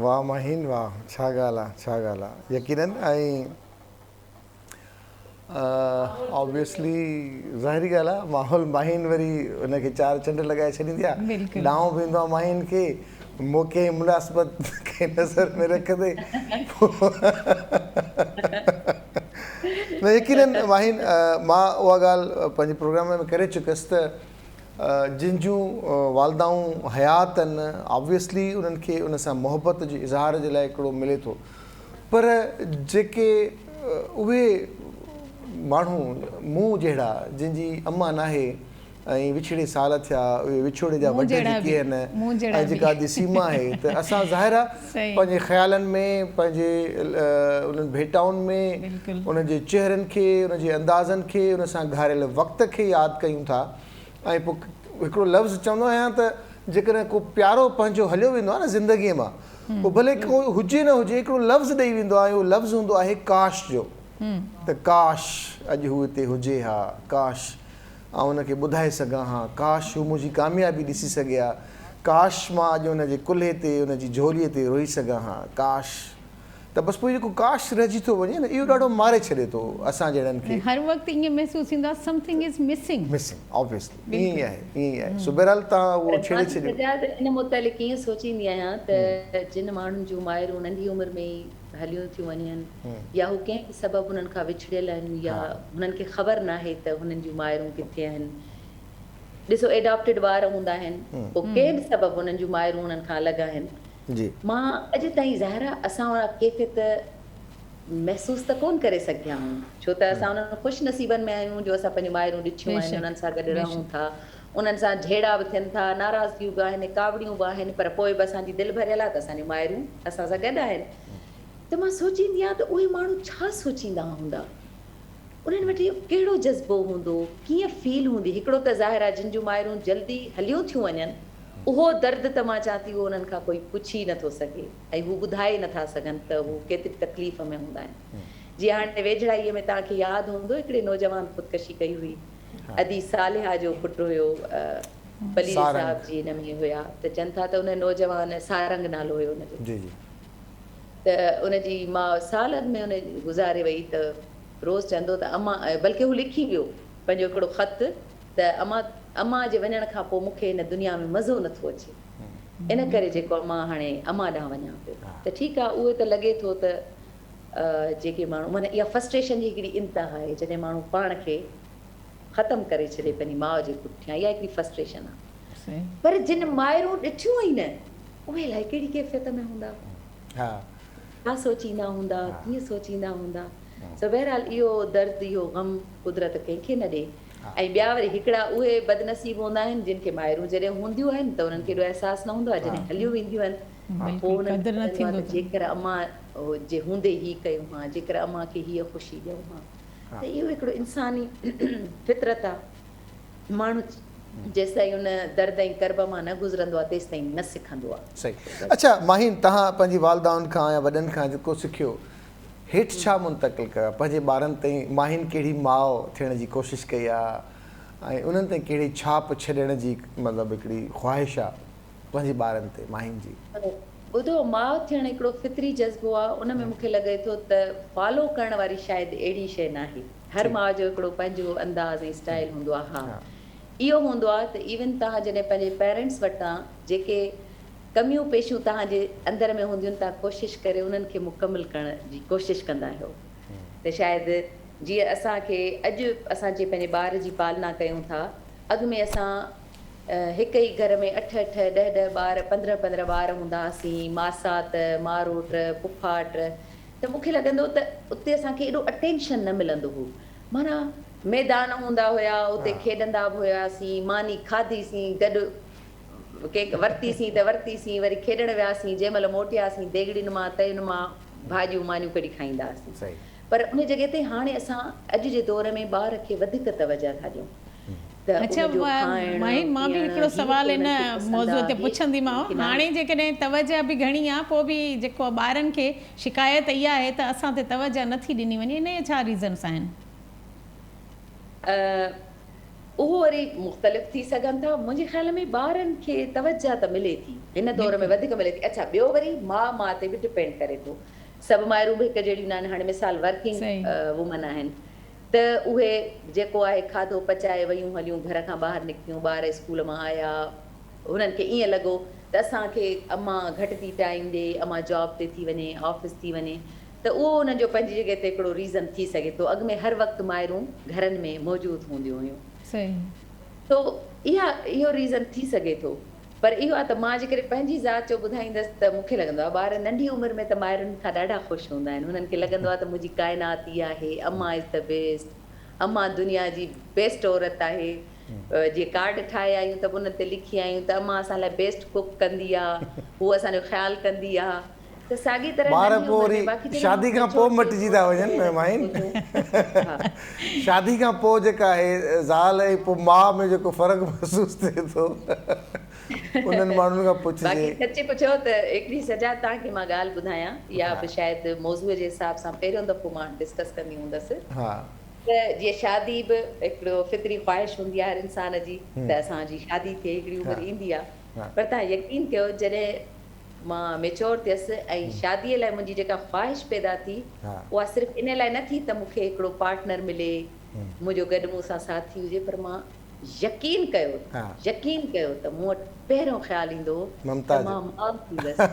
वाह माहीन वाह, छा ॻाल्हि आहे, छा ॻाल्हि आहे। यकीनन ऐं ऑब्वियसली ज़ाहिरी ॻाल्हि आहे, माहौल माहीन वरी हुनखे चार चंड लॻाए छॾींदी आहे, बिल्कुलु। डांव बि ईंदो आहे माहीन खे, मौक़े मुनासिबत खे नज़र में रखंदे न यकीनन माहीन, मां उहा ॻाल्हि पंहिंजे प्रोग्राम में करे चुकियसि त जिन जूं वालदाऊं हयात आहिनि, ऑब्वियसली उन्हनि खे उन सां मुहबत जे इज़हार जे लाइ हिकिड़ो मिले थो, पर जेके उहे माण्हू मूं जहिड़ा जंहिंजी अम्मा नाहे ऐं विछड़े साल थिया, उहे विछोड़े जा वॾे जेके आहिनि ऐं जेका अॼु सीमा आहे, त असां ज़ाहिर आहे पंहिंजे ख़्यालनि में, पंहिंजे उन्हनि भेटाउनि में उनजे चहिरनि खे, उनजे अंदाज़नि खे, उन सां घारियल वक़्त खे यादि कयूं था। ऐं पोइ हिकिड़ो लफ़्ज़ चवंदो आहियां त जेकॾहिं को प्यारो पंहिंजो हलियो वेंदो आहे न ज़िंदगीअ मां, पोइ भले को हुजे न हुजे, हिकिड़ो लफ़्ज़ ॾेई वेंदो आहे, उहो लफ़्ज़ हूंदो आहे काश जो, त काश अॼु हू हिते हुजे हा, काश ऐं उनखे ॿुधाए सघां हा, काश हू मुंहिंजी कामयाबी ॾिसी सघे हा, काश मां अॼु हुनजे कुल्हे ते, हुनजी झोलीअ ते रोई सघां हा, काश। त बसि पोइ जेको काश रहिजी थो वञे न, इहो ॾाढो मारे छॾे थो असां जहिड़नि खे। हर वक़्तु ईअं महसूसु थींदो आहे समथिंग इज़ मिसिंग ऑब्वियसली ईअं ई आहे, ईअं ई आहे। सो बहरहाल तव्हां उहो छेड़े छॾियो। इन मुतालिक़ ईअं सोचींदी आहियां त जिन माण्हुनि जूं माइरूं नंढी उमिरि में ई हलियूं थियूं वञनि, या हू कंहिं सबबु हुननि खां विछड़ियल आहिनि, या हुननि खे ख़बर नाहे त हुननि जूं माइरूं किथे आहिनि। ॾिसो एडॉप्टेड ॿार हूंदा आहिनि, पोइ कंहिं बि सबबु हुननि जूं माइरूं हुननि खां अलॻि आहिनि। मां अॼु ताईं ज़ाहिरा असां वारा कैफ़ियत महसूसु त कोन करे सघिया आहियूं, छो त असां उन्हनि ख़ुशि नसीबनि में आहियूं जो असां पंहिंजूं माइरूं ॾिठियूं आहिनि, उन्हनि सां गॾु रहूं था, उन्हनि सां झेड़ा बि थियनि था, नाराज़गियूं बि आहिनि, कावड़ियूं बि आहिनि, पर पोइ बि असांजी दिलि भरियल आहे त असांजूं माइरूं असां सां गॾु आहिनि। त मां सोचींदी आहियां त उहे माण्हू छा सोचींदा हूंदा, उन्हनि वटि कहिड़ो जज़्बो हूंदो, कीअं फील हूंदी। हिकिड़ो त ज़ाहिर आहे जिन जूं माइरूं जल्दी हलियूं थियूं वञनि, उहो दर्द त मां चवां थी उहो उन्हनि खां कोई पुछी नथो सघे, ऐं हू ॿुधाए नथा सघनि त हू केतिरी तकलीफ़ में हूंदा आहिनि। जीअं हाणे वेझड़ाईअ में तव्हांखे यादि हूंदो हिकिड़े नौजवान ख़ुदकशी कई हुई, अदी सालिहा जो पुटु हुयो, पली साहब जी हिन में हुया, त चवनि था त उन नौजवान सारंग नालो हुयो हुनजो, त उनजी मां सालनि में उन गुज़ारे वई, त रोज़ चवंदो त अम्मा, बल्कि हू लिखी वियो पंहिंजो हिकिड़ो ख़त त अम्मा जे वञण खां पोइ मूंखे हिन दुनिया में मज़ो नथो अचे, इन करे जेको मां हाणे अम्मा ॾांहुं वञां पियो। त ठीकु आहे, उहो त लॻे थो त जेके माण्हू माना इहा फ्रस्ट्रेशन जी हिकिड़ी इंतिहा आहे, जॾहिं माण्हू पाण खे ख़तमु करे छॾे पंहिंजी माउ जे पुठियां, इहा हिकिड़ी फ्रस्ट्रेशन आहे। पर जिन माइरूं ॾिठियूं ई न, उहे अलाए कहिड़ी कैफ़ियत में हूंदा, छा सोचींदा हूंदा, कीअं सोचींदा हूंदा। सो बहरहाल इहो दर्द, इहो गम कुदरत कंहिंखे न ॾे। ऐं ॿिया वरी हिकिड़ा उहे बदनसीब हूंदा आहिनि जिन खे माइरूं जॾहिं हूंदियूं आहिनि त उन्हनि खे एॾो अहसासु न हूंदो आहे, जॾहिं हलियूं वेंदियूं आहिनि पोइ उन्हनि जेकर अम्मा जे हूंदे हीअ कयूं हा, जेकर अम्मा खे हीअ ख़ुशी ॾियूं हा, त इहो हिकिड़ो इंसानी फितरत आहे। माण्हू जेसि ताईं उन दर्द ऐं कर्ब मां न गुज़रंदो आहे तेसि ताईं न सिखंदो आहे। सही। अच्छा माहीन, तव्हां पंहिंजी वालदाउनि खां या वॾनि खां जेको सिखियो, हेठि छा मुंतक़िल कयो पंहिंजे ॿारनि ताईं? माहीन कहिड़ी माउ थियण जी कोशिशि कई आहे ऐं उन्हनि ताईं कहिड़ी छाप छॾण जी मतिलबु हिकिड़ी ख़्वाहिश आहे पंहिंजे ॿारनि ते माहीन जी? ॿुधो, माउ थियणु हिकिड़ो फितरी जज़्बो आहे, उन में मूंखे लॻे थो त फॉलो करण वारी शायदि अहिड़ी शइ न आहे। हर माउ जो हिकिड़ो पंहिंजो अंदाज़ ऐं स्टाइल हूंदो आहे। हा, इहो हूंदो आहे त इवन तव्हां जॾहिं पंहिंजे पेरेंट्स वटां जेके कमियूं पेशियूं तव्हांजे अंदर में हूंदियूं आहिनि, तव्हां कोशिशि करे उन्हनि खे मुकमिल करण जी कोशिशि कंदा आहियो। त शायदि जीअं असांखे अॼु असां जे पंहिंजे ॿार जी पालना कयूं था, अॻु में असां हिक ई घर में 8-8, 10-10 ॿार, 15-15 ॿार हूंदा हुआसीं, मासात, मारोट, पुफाट, त मूंखे लॻंदो त उते असांखे एॾो अटेंशन न मिलंदो हो। माना मैदान हूंदा हुया, उते खेॾंदा बि हुयासीं, मानी खाधीसीं, गॾु कंहिं वरितीसीं त वरितीसीं, वरी खेॾणु वियासीं, जंहिं महिल मोटियासीं देगड़ियुनि मां तयुनि मां भाॼियूं मानियूं कढी खाईंदा हुआसीं। पर उन जॻह ते हाणे असां अॼु जे दौर में ॿार खे वधीक तवजह था ॾियूं। अच्छा माहीन, मां बि हिकिड़ो सुवाल इन मौज़ूअ ते पुछंदीमांव। हाणे जेकॾहिं तवजह बि घणी आहे, पोइ बि जेको ॿारनि खे शिकायत इहा आहे त असां ते तवजह नथी ॾिनी वञे, इन जा छा रीज़न्स आहिनि? उहो वरी मुख़्तलिफ़ थी सघनि था। मुंहिंजे ख़्याल में ॿारनि खे तवजा त मिले थी, हिन दौर में वधीक मिले थी। अच्छा, ॿियो वरी माउ ते बि डिपेंड करे थो। सभु माइरूं बि हिकु जहिड़ियूं न आहिनि। हाणे मिसाल वर्किंग वुमन आहिनि त उहे जेको आहे खाधो पचाए वयूं हलियूं, घर खां ॿाहिरि निकितियूं, ॿार स्कूल मां आया, हुननि खे ईअं लॻो त असांखे अम्मा घटि थी टाइम ॾे, अम्मा जॉब ते थी वञे, ऑफिस थी वञे, त उहो हुननि जो पंहिंजी जॻह ते हिकिड़ो रीज़न थी सघे थो। अॻु में हर वक़्तु माइरूं घरनि में मौजूदु हूंदियूं हुयूं, तो इहो रीज़न थी सघे थो। पर इहो आहे त मां जेकॾहिं पंहिंजी ज़ात जो ॿुधाईंदसि त मूंखे लॻंदो आहे ॿार नंढी उमिरि में त माइरुनि खां ॾाढा ख़ुशि हूंदा आहिनि। हुननि खे लॻंदो आहे त मुंहिंजी काइनात इहा आहे, अम्मा इज़ द बेस्ट, अम्मा दुनिया जी बेस्ट औरत आहे। जीअं कार्ड ठाहे आहियूं त उन ते लिखी आहियूं त अम्मा असां लाइ बेस्ट कुक कंदी आहे, हूअ असांजो ख़्यालु कंदी आहे। त साॻी तरह ॿार पोइ वरी शादी खां पोइ मटिजी था वञनि माइन। शादी खां पोइ जेका आहे ज़ाल ऐं पोइ माउ में जेको फ़र्क़ु महसूसु थिए थो उन्हनि माण्हुनि खां पुछिजे। सची पुछो त हिकिड़ी सजा तव्हांखे मां ॻाल्हि ॿुधायां, या बि शायदि मौज़ूअ जे हिसाब सां पहिरियों दफ़ो मां डिस्कस कंदी हूंदसि। त जीअं शादी बि हिकिड़ो फितरी ख़्वाहिश हूंदी आहे हर इंसान जी, त असांजी शादी थिए, हिकिड़ी उमिरि ईंदी आहे। पर तव्हां यकीन कयो, जॾहिं मां मेच्योर थियसि ऐं शादीअ लाइ मुंहिंजी जेका ख़्वाहिश पैदा थी, उहा सिर्फ़ु इन लाइ न थी त मूंखे हिकिड़ो पार्टनर मिले, मुंहिंजो गॾु मूंसां साथी हुजे, पर मां यकीन कयो त मूं वटि पहिरियों ख़्यालु ईंदो त मां माउ थींदसि।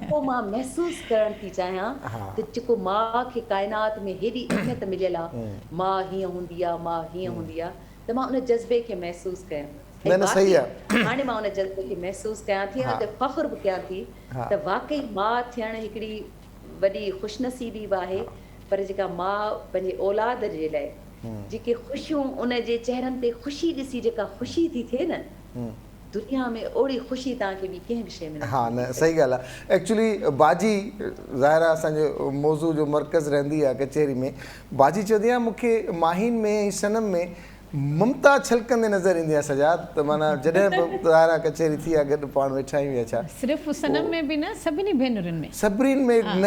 पोइ मां महसूसु करणु थी चाहियां त जेको माउ खे काइनात में हेॾी अहमियत मिलियल आहे, माउ हीअं हूंदी आहे, माउ हीअं हूंदी आहे, त मां उन जज़्बे खे महसूसु कयां। हाणे मां उन जज़्बे खे महसूसु कयां थी ऐं फ़ख्रु बि कयां थी त वाक़ई माउ थियणु हिकिड़ी वॾी ख़ुशनसीबी बि आहे। पर जेका माउ पंहिंजे औलाद जे लाइ जेके ख़ुशियूं, उन जे चहिरनि ते ख़ुशी ॾिसी जेका ख़ुशी थी थिए न, दुनिया में ओड़ी ख़ुशी तव्हांखे ॿी कंहिं बि शइ में न। सही ॻाल्हि आहे। एक्चुअली बाजी ज़ाहिर आहे असांजो मौज़ू जो मर्कज़ रहंदी आहे कचहरी में। बाजी चवंदी आहे मूंखे माहिन में ऐं सनम में ममता छलकंदे नज़र ईंदी आहे सजाद। त माना जॾहिं बि ज़ाहिर आहे कचहरी थी आहे, गॾु पाण वेठा आहियूं या छा, सिर्फ़ु सनम में बि न, सभिनी भेनरुनि में, सभिनी में न,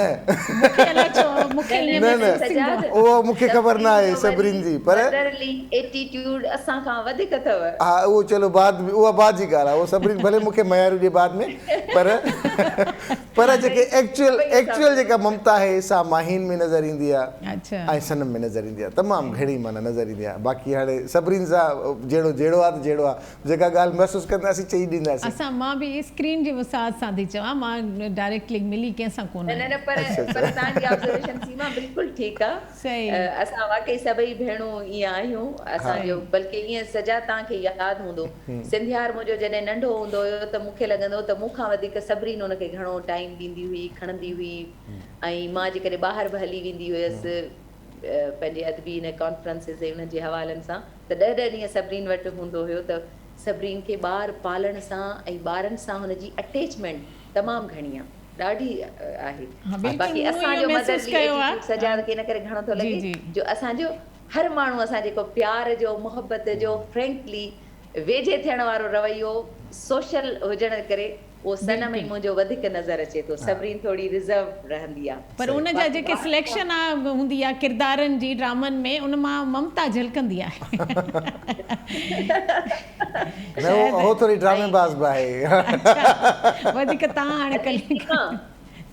उहो मूंखे ख़बर न आहे सभिनी जी। पर एटीट्यूड असां खां वधीक अथव। हा, उहो चलो बाद में, उहा बाद जी ॻाल्हि आहे। उहो सभिनी भले मूंखे मयारू ॾिए बाद में, पर जेके एक्चुअल जेका ममता आहे सा माहिन में नज़र ईंदी आहे ऐं सनम में नज़र ईंदी आहे। तमामु घणी माना नज़र ईंदी आहे। बाक़ी हाणे सभिनी सां जहिड़ो आहे त जहिड़ो आहे, जेका ॻाल्हि महसूसु कंदासीं चई ॾींदासीं। असां मां बि स्क्रीन जे वसात सां थी चवां, मां डायरेक्टली मिली कंहिंसां कोन। न पर तव्हांजी ऑब्जर्वेशन सीमा बिल्कुलु ठीकु आहे। असां वाकई सभई भेणूं ईअं आहियूं असांजो। बल्कि ईअं सजा तव्हांखे यादि हूंदो, सिंधियार मुंहिंजो जॾहिं नंढो हूंदो हुयो त मूंखे लॻंदो त मूंखां वधीक सभिनीनि हुनखे घणो टाइम ॾींदी हुई, खणंदी हुई। ऐं मां जेकॾहिं ॿाहिरि बि हली वेंदी हुयसि पंहिंजे अदबी इन कॉन्फ्रेंसिस ऐं उन्हनि जे हवालनि सां, त 10 ॾींहं सभिनीनि वटि हूंदो हुयो। त सभिनीनि खे ॿार पालण सां ऐं ॿारनि सां हुनजी अटैचमेंट तमामु घणी आहे, ॾाढी आहे। बाक़ी असांजो मदरली सजाद खे इन करे घणो थो लॻे जो असांजो हर माण्हू असां जेको प्यार जो, मोहबत जो, फ्रेंकली वेझे थियण वारो रवैयो सोशल हुजण करे वो सनम में मुंहिंजो वधीक नज़र अचे थो। सभिनीनि थोरी रिज़र्व रहंदी आहे। पर उन जा जेके सिलेक्शन हूंदी आहे किरदारनि जी ड्रामनि में, उन मां ममता झलकंदी आहे। हो थोरी ड्रामेबाज़ बि आहे। वधीक तव्हां हाणे कली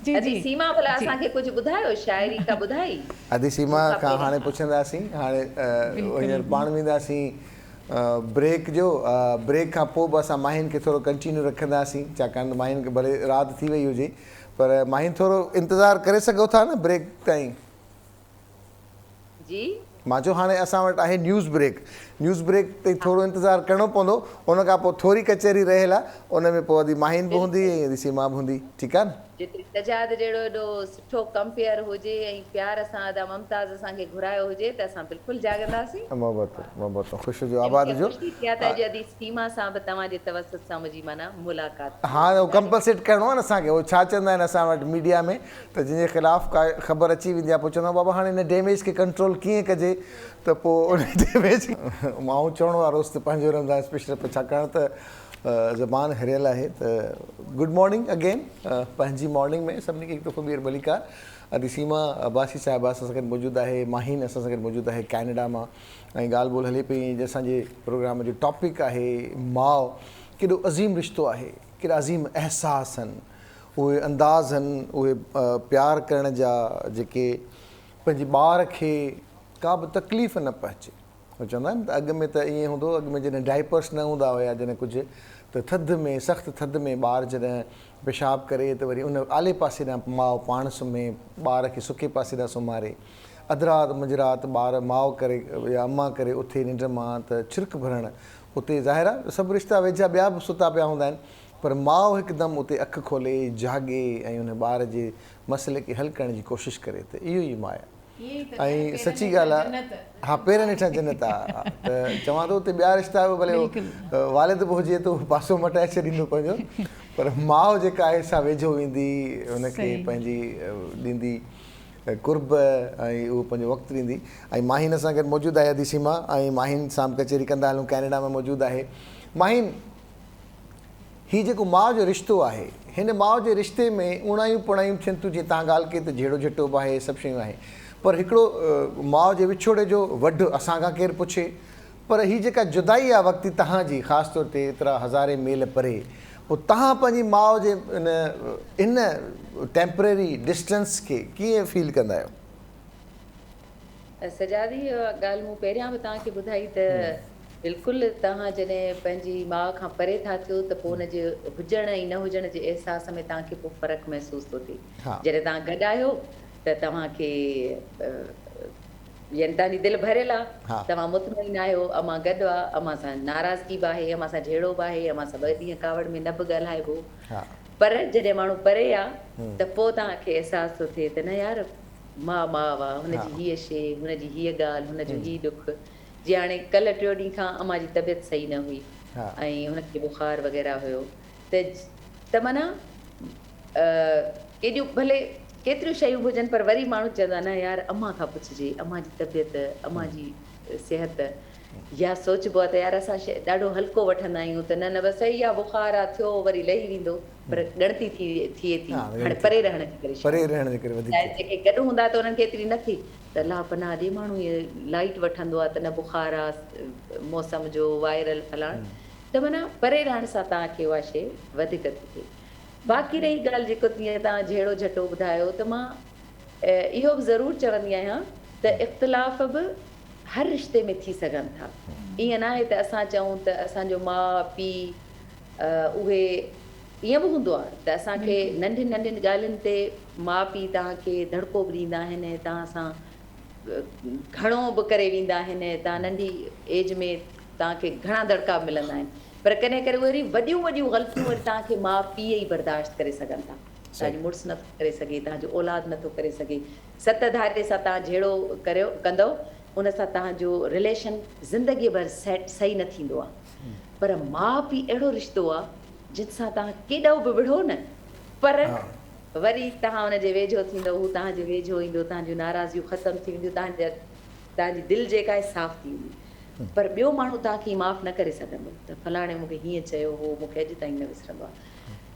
जी सीमा भला असांखे कुझु ॿुधायो, शाइरी का ॿुधाई? अदी सीमा खां हाणे पुछंदासीं। हाणे हींअर पाण वेंदासीं ब्रेक जो। ब्रेक खां पोइ बि असां माहिन खे थोरो कंटिन्यू रखंदासीं, छाकाणि त माहिन खे भले राति थी वई हुजे, पर माहिन थोरो इंतज़ारु करे सघो था न ब्रेक ताईं? जी मां चयो हाणे असां वटि आहे न्यूज़ ब्रेक। न्यूज़ ब्रेक ताईं थोरो इंतज़ारु करिणो पवंदो, उन खां पोइ थोरी कचहरी रहियल आहे, उन में पोइ अदी माहिन बि हूंदी ऐं अदी सीमा बि हूंदी। ठीकु आहे न? जिते सजाद जहिड़ो एॾो सुठो कंपेयर हुजे ऐं प्यार सां अदा मुमताज़ असांखे घुरायो हुजे त असां बिल्कुलु जाॻंदासीं। मोहबत ख़ुशि जो आबाद जो। सीमा सां बि तव्हांजे तवसुत सां मुंहिंजी माना मुलाक़ात। हा, उहो कंपलसेट करिणो आहे न असांखे। उहो छा चवंदा आहिनि असां वटि मीडिया में, त जंहिंजे ख़िलाफ़ु का ख़बर अची वेंदी आहे, पोइ चवंदा बाबा हाणे हिन डैमेज खे कंट्रोल कीअं कजे, त पोइ उन डैमेज मां चवण वारो हुउसि त पंहिंजो रमज़ान स्पेशल, छाकाणि त ज़बान हिरियल आहे। त गुड मॉर्निंग अगेन। पंहिंजी मॉर्निंग में सभिनी खे हिकु दफ़ो ॿीहर भली कार। अदी सीमा अब्बासी साहिबा असां सां गॾु मौजूदु आहे, माहीन असां सां गॾु मौजूदु आहे कैनेडा मां, ऐं ॻाल्हि ॿोल हले पई असांजे प्रोग्राम जो टॉपिक आहे माउ। केॾो अज़ीम रिश्तो आहे, केॾा अज़ीम अहसास आहिनि, उहे अंदाज़ आहिनि, उहे प्यार करण जा जेके पंहिंजे ॿार खे का बि तकलीफ़ न पहुचे। उहे चवंदा आहिनि त अॻु में त ईअं हूंदो, अॻु में जॾहिं डाइपर्स न हूंदा हुया, जॾहिं कुझु त थधि में सख़्तु थधि में ॿार जॾहिं पेशाब करे त वरी उन आले पासे ॾांहुं माउ पाण सुम्हे, ॿार खे सुके पासे ॾांहुं सुम्हारे, अधु राति मंझराति ॿार माउ करे या अम्मा करे उथे निंड मां त छिरक भरणु उते ज़ाहिर आहे सभु रिश्ता वेझा ॿिया बि सुता पिया हूंदा आहिनि, पर माउ हिकदमि उते अखि खोले जागे ऐं उन ॿार जे मसइले खे हल करण जी कोशिशि करे, त इहो ई माउ आहे। ऐं सची ॻाल्हि आहे, हा पेरनि हेठां जन्नत आहे। त चवां थो उते ॿिया रिश्ता बि भले वालिद बि हुजे त पासो मटाए छॾींदो पंहिंजो, पर माउ जेका आहे सा वेझो वेंदी, हुनखे पंहिंजी ॾींदी कुर्ब ऐं उहो पंहिंजो वक़्तु ॾींदी। ऐं माहीन सां गॾु मौजूदु आहे अदी सीमा, ऐं माहीन सां कचहरी कंदा हलूं, कैनेडा में मौजूदु आहे। माहीन, हीउ जेको माउ जो रिश्तो आहे, हिन माउ जे रिश्ते में उणायूं पुणायूं थियनि थियूं, जीअं तव्हां ॻाल्हि कई त जहिड़ो झटो बि आहे, सभु शयूं आहे, पर हिकिड़ो माउ जे विछोड़े जो वढु असांखां केरु पुछे, पर हीअ जेका जुदाई आहे वक़्ती तव्हांजी, ख़ासि तौर ते एतिरा हज़ारे मील परे, पोइ तव्हां पंहिंजी माउ जे इन टेम्परेरी डिस्टेंस खे कीअं फील कंदा आहियो? सजादी ॻाल्हि मूं पहिरियां बि तव्हांखे ॿुधाई त बिल्कुलु तव्हां जॾहिं पंहिंजी माउ खां परे था थियो त पोइ हुनजे हुजण ऐं न हुजण जे अहसास में तव्हांखे पोइ फ़र्क़ु महसूसु थो थिए। जॾहिं तव्हां गॾु आहियो त तव्हांखे यानी तव्हांजी दिलि भरियल आहे, तव्हां मुतमइन आहियो, अमां गॾु आहे, अमां सां नाराज़गी बि आहे, अमां सां झेड़ो बि आहे, अमां सां 2 ॾींहं कावड़ में न बि ॻाल्हाइबो, पर जॾहिं माण्हू परे आहे त पोइ तव्हांखे अहसासु थो थिए त न यार माउ आहे, हुनजी हीअ शइ, हुनजी हीअ ॻाल्हि, हुनजो हीअ ॾुख। जीअं हाणे कल्ह 3 ॾींहं खां अम्मा जी तबियत सही न हुई ऐं हुनखे बुखार वग़ैरह हुयो, त माना केॾियूं भले केतिरियूं शयूं हुजनि, पर वरी माण्हू चवंदा न यार अम्मा खां पुछिजे, अम्मा जी तबियत, अम्मा जी सिहत, या सोचबो आहे त यार असां ॾाढो हल्को वठंदा आहियूं त न बसि सही आहे, बुखार आहे, थियो वरी लही वेंदो, पर ॻणती थिए थी हाणे परे रहण जे करे, जेके गॾु हूंदा त उन्हनि खे एतिरी न थी, त अलाह पनाह ॾे माण्हू इहे लाइट वठंदो आहे त न बुखार आहे, मौसम जो वायरल फलाण, त माना परे रहण सां तव्हांखे उहा शइ वधीक थी थिए। बाक़ी रही ॻाल्हि जेको तीअं तव्हां जहिड़ो झटो ॿुधायो, त मां इहो बि ज़रूरु चवंदी आहियां त इख़्तिलाफ़ बि हर रिश्ते में थी सघनि था। ईअं न आहे त असां चऊं त असांजो माउ पीउ उहे ईअं बि हूंदो आहे त असांखे नंढियुनि नंढियुनि ॻाल्हियुनि ते माउ पीउ तव्हांखे धड़को बि ॾींदा आहिनि, तव्हां सां घणो बि करे वेंदा आहिनि, तव्हां नंढी एज में तव्हांखे घणा दड़का मिलंदा आहिनि, पर कॾहिं कॾहिं वरी वॾियूं वॾियूं ग़लतियूं वरी तव्हांखे माउ पीउ ई बर्दाश्त करे सघनि था। तव्हांजो मुड़ुसु नथो करे सघे, तव्हांजो औलाद नथो करे सघे, 7 धारे सां तव्हां जहिड़ो कंदव उन सां तव्हांजो रिलेशन ज़िंदगीअ भर सही न थींदो आहे। पर माउ पीउ अहिड़ो रिश्तो आहे जिन सां तव्हां केॾो बि विढ़ो न, पर वरी तव्हां हुनजे वेझो थींदो, हू तव्हांजे वेझो ईंदो, तव्हांजूं नाराज़गियूं ख़तमु थी वेंदियूं, तव्हांजी दिलि जेका आहे साफ़ु थी वेंदी। पर ॿियो माण्हू तव्हांखे माफ़ु न करे सघंदो त फलाणे मूंखे हीअं चयो हो, मूंखे अॼु ताईं न विसरंदो आहे।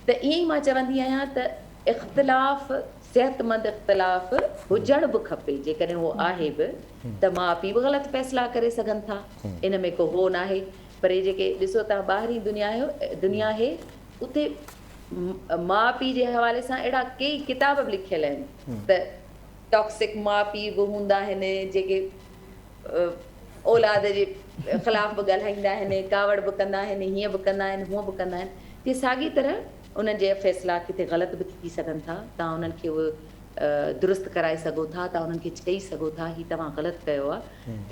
त ईअं ई मां चवंदी आहियां त इख़्तिलाफ़, सिहतमंद इख़्तिलाफ़ हुजणु बि खपे, जेकॾहिं उहो आहे बि त माउ पीउ बि ग़लति फ़ैसिला करे सघनि था, इन में को हो न आहे। पर इहे जेके ॾिसो तव्हां ॿाहिरीं दुनिया आहे, उते माउ पीउ जे हवाले सां अहिड़ा कई किताब बि लिखियल आहिनि त टॉक्सिक माउ पीउ बि हूंदा आहिनि जेके औलाद जे ख़िलाफ़ बि ॻाल्हाईंदा आहिनि, कावड़ बि कंदा आहिनि, हीअं बि कंदा आहिनि, हूअं बि कंदा आहिनि। तीअं साॻी तरह उन्हनि जे फ़ैसिला किथे ग़लति बि थी सघनि था, तव्हां उन्हनि खे उहे दुरुस्त कराए सघो था, तव्हां उन्हनि खे चई सघो था हीअ तव्हां ग़लति कयो आहे,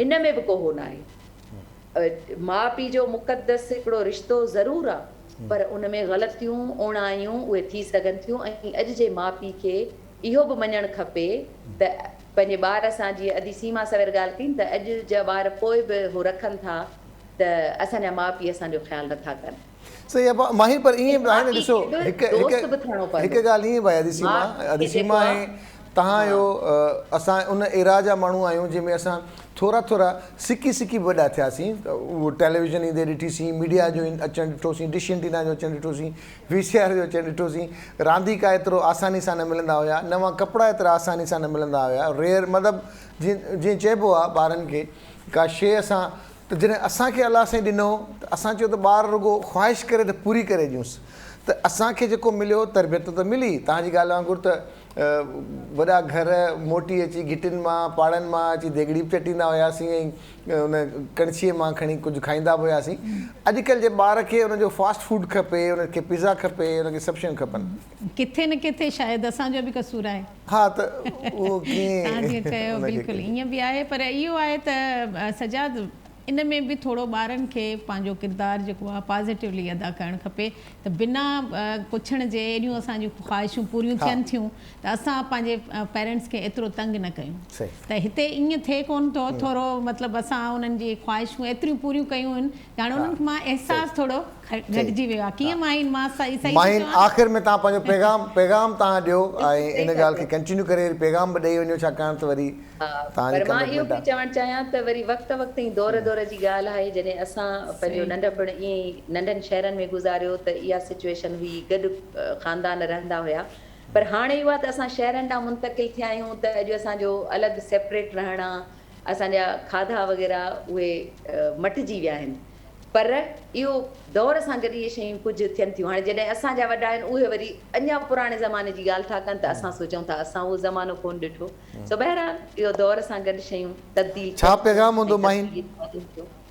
इन में बि को हो न आहे। माउ पीउ जो मुक़दस हिकिड़ो रिश्तो ज़रूरु आहे, पर उन में ग़लतियूं ओणायूं उहे थी सघनि थियूं। ऐं अॼु जे माउ पीउ खे इहो बि मञणु खपे त पंहिंजे ॿार सां, जीअं अदी सीमा सवेर ॻाल्हि कई त अॼु जा ॿार पोइ बि हो रखनि था त असांजा माउ पीउ असांजो ख़्यालु नथा कनि। सही आहे माही, पर ईअं बि आहे न, ॾिसो हिकु ॻाल्हि ईअं बि आहे अदी सीमा आहे, तव्हां जो असां उन एरा जा माण्हू आहियूं जंहिंमें असां थोरा थोरा सिकी सिकी वॾा थियासीं त उहो टेलीविज़न ईंदे ॾिठीसीं, मीडिया जो अचणु ॾिठोसीं, डिश एंटीना जो अचणु ॾिठोसीं, VCR जो अचणु ॾिठोसीं, रांदीका एतिरो आसानी सां न मिलंदा हुया, नवां कपिड़ा एतिरा आसानी सां न मिलंदा हुया, रेयर मतिलबु जीअं चइबो आहे ॿारनि खे का शइ असां त जॾहिं असांखे अलाह साईं ॾिनो त असां चयो त ॿार रुॻो ख़्वाहिश करे त पूरी करे ॾियूंसि, त असांखे जेको मिलियो तरबियत त मिली तव्हांजी ॻाल्हि वांगुरु त वॾा घर मोटी अची घिटियुनि मां पाड़नि मां अची देगड़ी बि चटींदा हुआसीं ऐं उन कणछीअ मां खणी कुझु खाईंदा बि हुआसीं। अॼुकल्ह जे ॿार खे उनजो फास्ट फूड खपे, उनखे पिज़्ज़ा खपे, उनखे सभु शयूं खपनि। किथे न किथे शायदि असांजो बि कसूर आहे। हा त उहो तव्हां जीअं चयो बिल्कुलु ईअं बि आहे, पर इहो आहे त सजाद इन में बि थोरो ॿारनि खे पंहिंजो किरदारु जेको आहे पॉज़िटिवली अदा करणु खपे, त बिना पुछण जे एॾियूं असांजूं ख़्वाहिशूं पूरियूं थियनि थियूं त असां पंहिंजे पेरेंट्स खे एतिरो तंग न कयूं। त हिते ईअं थिए कोन थो, थोरो मतिलबु असां उन्हनि जी ख़्वाहिशूं एतिरियूं पूरियूं कयूं आहिनि ॼाण उन्हनि मां अहसासु थोरो घटिजी वियो आहे। कीअं माइन मां सही सही आख़िर में तव्हां पंहिंजो पैगाम तव्हां ॾियो ऐं इन ॻाल्हि खे कंटिन्यू करे पैगाम बि ॾेई वञो, छाकाणि त वरी पर मां इहो बि चवणु चाहियां त वरी वक़्त ई दौर जी ॻाल्हि आहे। जॾहिं असां पंहिंजो नंढपण ईअं ई नंढनि शहरनि में गुज़ारियो त इहा सिचुएशन हुई, गॾु ख़ानदान रहंदा हुया, पर हाणे इहो आहे त असां शहरनि ॾांहुं मुंतक़िल थिया आहियूं त अॼु असांजो अलॻि सेपरेट रहण आहे, असांजा खाधा वग़ैरह उहे मटिजी विया आहिनि। पर इहो दौर सां गॾु इहे शयूं कुझु थियनि थियूं। हाणे जॾहिं असांजा वॾा आहिनि उहे वरी अञा पुराणे ज़माने जी ॻाल्हि था कनि त असां सोचूं था असां उहो ज़मानो कोन ॾिठो। सो बहरहाल इहो दौर सां गॾु शयूं तब्दील। छा पैगाम हूंदो माहिन,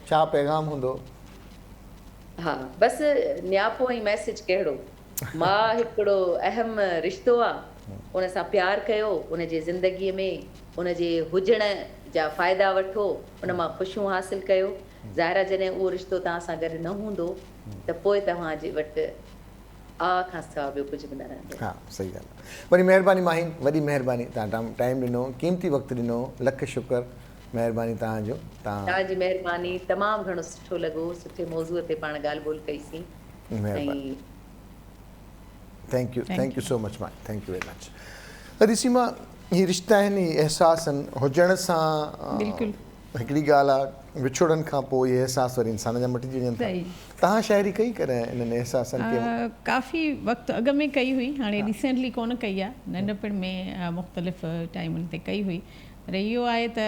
छा पैगाम हूंदो? हा बसि नियापो ऐं मैसेज कहिड़ो, माउ हिकिड़ो अहम रिश्तो आहे, उन सां प्यारु कयो, उनजे ज़िंदगीअ में उनजे हुजण जा फ़ाइदा वठो, उन मां ख़ुशियूं हासिलु कयो। ज़ाहिर आहे जॾहिं उहो रिश्तो तव्हां सां गॾु न हूंदो त पोइ तव्हांजे वटि खां सवाइ ॿियो कुझु बि न रहंदो। हा सही ॻाल्हि आहे। वरी महिरबानी माहिन, वॾी महिरबानी, तव्हां टाइम ॾिनो, क़ीमती वक़्तु ॾिनो, लख शुक्र, महिरबानी तव्हांजो। तव्हांजी महिरबानी, तमामु घणो सुठो लॻो, सुठे मौज़ूअ ते पाण ॻाल्हि ॿोल कईसीं। थैंक यू सो मच मां, थैंक यू वेरी मच। रीसीमा, ही रिश्ता आहिनि, ही अहसास आहिनि, हुजण सां हिकिड़ी ॻाल्हि आहे, विछोड़नि खां पोइ इहे अहसास वरी इंसान जा मटिजी वञनि था। तव्हां शाइरी कई कॾहिं इन्हनि अहसासनि खे? काफ़ी वक़्तु अॻु में कई हुई, हाणे रिसेंटली कोन कई आहे, नंढपण में मुख़्तलिफ़ टाइमनि ते कई हुई। पर इहो आहे त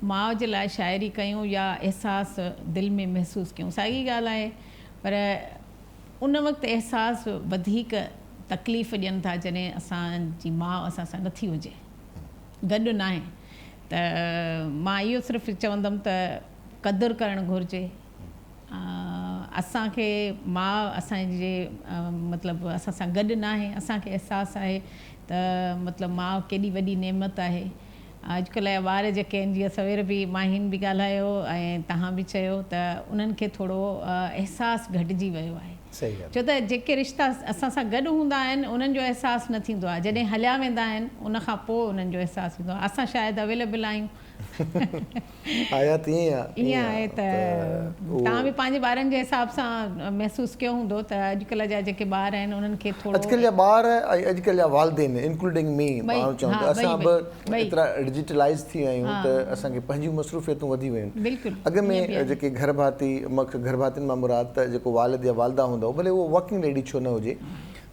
माउ जे लाइ शाइरी कयूं या अहसास दिलि में महसूसु कयूं, साॻी ॻाल्हि आहे। पर उन वक़्तु अहसास वधीक तकलीफ़ ॾियनि था जॾहिं असांजी माउ असां सां नथी हुजे, गॾु न आहे। त मां इहो सिर्फ़ु चवंदमि त क़दुरु करणु घुरिजे। असांखे माउ असांजे मतिलबु असां सां गॾु न आहे, असांखे अहसासु आहे त मतिलबु माउ केॾी वॾी नेमत आहे। अॼुकल्ह जा ॿार जेके आहिनि, जीअं सवेर बि माहिन बि ॻाल्हायो ऐं तव्हां बि चयो, त उन्हनि खे थोरो अहसासु घटिजी वियो आहे। छो त जेके रिश्ता असां सां गॾु हूंदा आहिनि उन्हनि जो अहसासु न थींदो आहे, जॾहिं हलिया वेंदा आहिनि उन खां पोइ उन्हनि जो अहसासु थींदो आहे। असां शायदि अवेलेबल आहियूं, ईअं आहे। त तव्हां बि पंहिंजे ॿारनि जे हिसाब सां महसूसु कयो हूंदो त अॼुकल्ह जा जेके ॿार आहिनि उन्हनि खे थोरो, अॼुकल्ह जा ॿार ऐं अॼुकल्ह जा वालिदेन इंक्लूडिंग मी, माण्हू चवनि था असां बि एतिरा डिजिटलाइज़ थी विया आहियूं त असांखे पंहिंजियूं मसरूफ़ियतूं वधी वियूं आहिनि। बिल्कुलु अॻु में जेके घर भाती, घर भातियुनि मां मुराद त जेको वालिद या वालिदा हूंदा भले उहो वर्किंग लेडी छो न हुजे,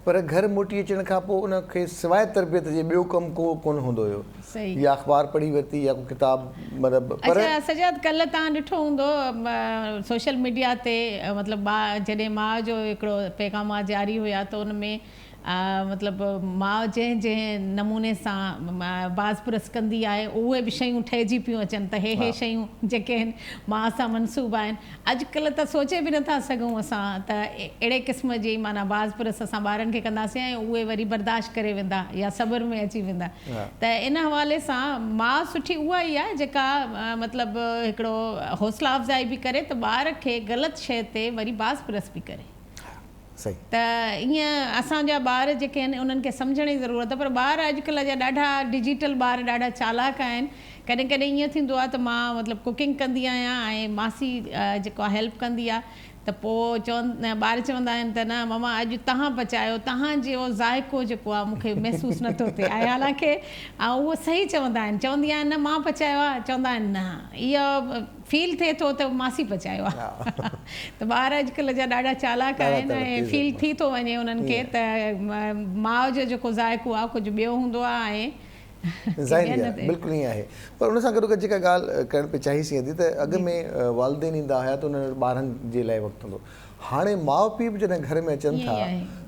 पर घर मोटी अचण खां पोइ उनखे सवाइ तरबियत जे ॿियो कमु को कोन हूंदो हुयो, या अख़बार पढ़ी वरिती या को किताब मतिलबु। अच्छा सजाद, कल्ह तव्हां ॾिठो हूंदो सोशल मीडिया ते, मतिलबु जॾहिं माउ जो हिकिड़ो पैगाम जारी हुया त उन में मतिलबु माउ जंहिं नमूने सां बाज़पुरस कंदी आहे उहे बि शयूं ठहिजी पियूं अचनि त हे शयूं जेके आहिनि माउ सां मनसूब आहिनि। अॼुकल्ह त सोचे बि नथा सघूं असां त अहिड़े क़िस्म जी माना बाज़पुरस असां ॿारनि खे कंदासीं ऐं उहे वरी बर्दाश्त करे वेंदा या सब्र में अची वेंदा। त इन हवाले सां माउ सुठी उहा ई आहे जेका मतिलबु हिकिड़ो हौसला अफ़ज़ाई बि करे त ॿार खे ग़लति शइ ते वरी बाज़पुरस बि करे। त ईअं असांजा ॿार जेके आहिनि उन्हनि खे सम्झण जी ज़रूरत आहे। पर ॿार अॼुकल्ह जा ॾाढा डिजिटल ॿार ॾाढा चालाक आहिनि, कॾहिं कॾहिं ईअं थींदो आहे त मां मतिलबु कुकिंग कंदी आहियां ऐं मासी जेको आहे हेल्प कंदी आहे त पोइ ॿार चवंदा आहिनि त न ममा अॼु तव्हां पचायो, तव्हांजो ज़ाइको जेको आहे मूंखे महसूसु नथो थिए। ऐं हालांकि ऐं उहो सही चवंदा आहिनि, चवंदी आहियां न मां पचायो आहे, चवंदा आहिनि न इहो फील थिए थो त मासी पचायो आहे। त ॿार अॼुकल्ह जा ॾाढा चालाक आहिनि ऐं फील थी थो वञे उन्हनि खे त माउ जो जेको ज़ाइको आहे कुझु ॿियो हूंदो आहे ऐं बिल्कुलु ईअं आहे। पर उन सां गॾु जेका ॻाल्हि करणु पई चाही सघे थी त अॻु में वालदेन ईंदा हुया त उन्हनि ॿारनि जे लाइ वक़्तु हूंदो, हाणे माउ पीउ बि जॾहिं घर में अचनि था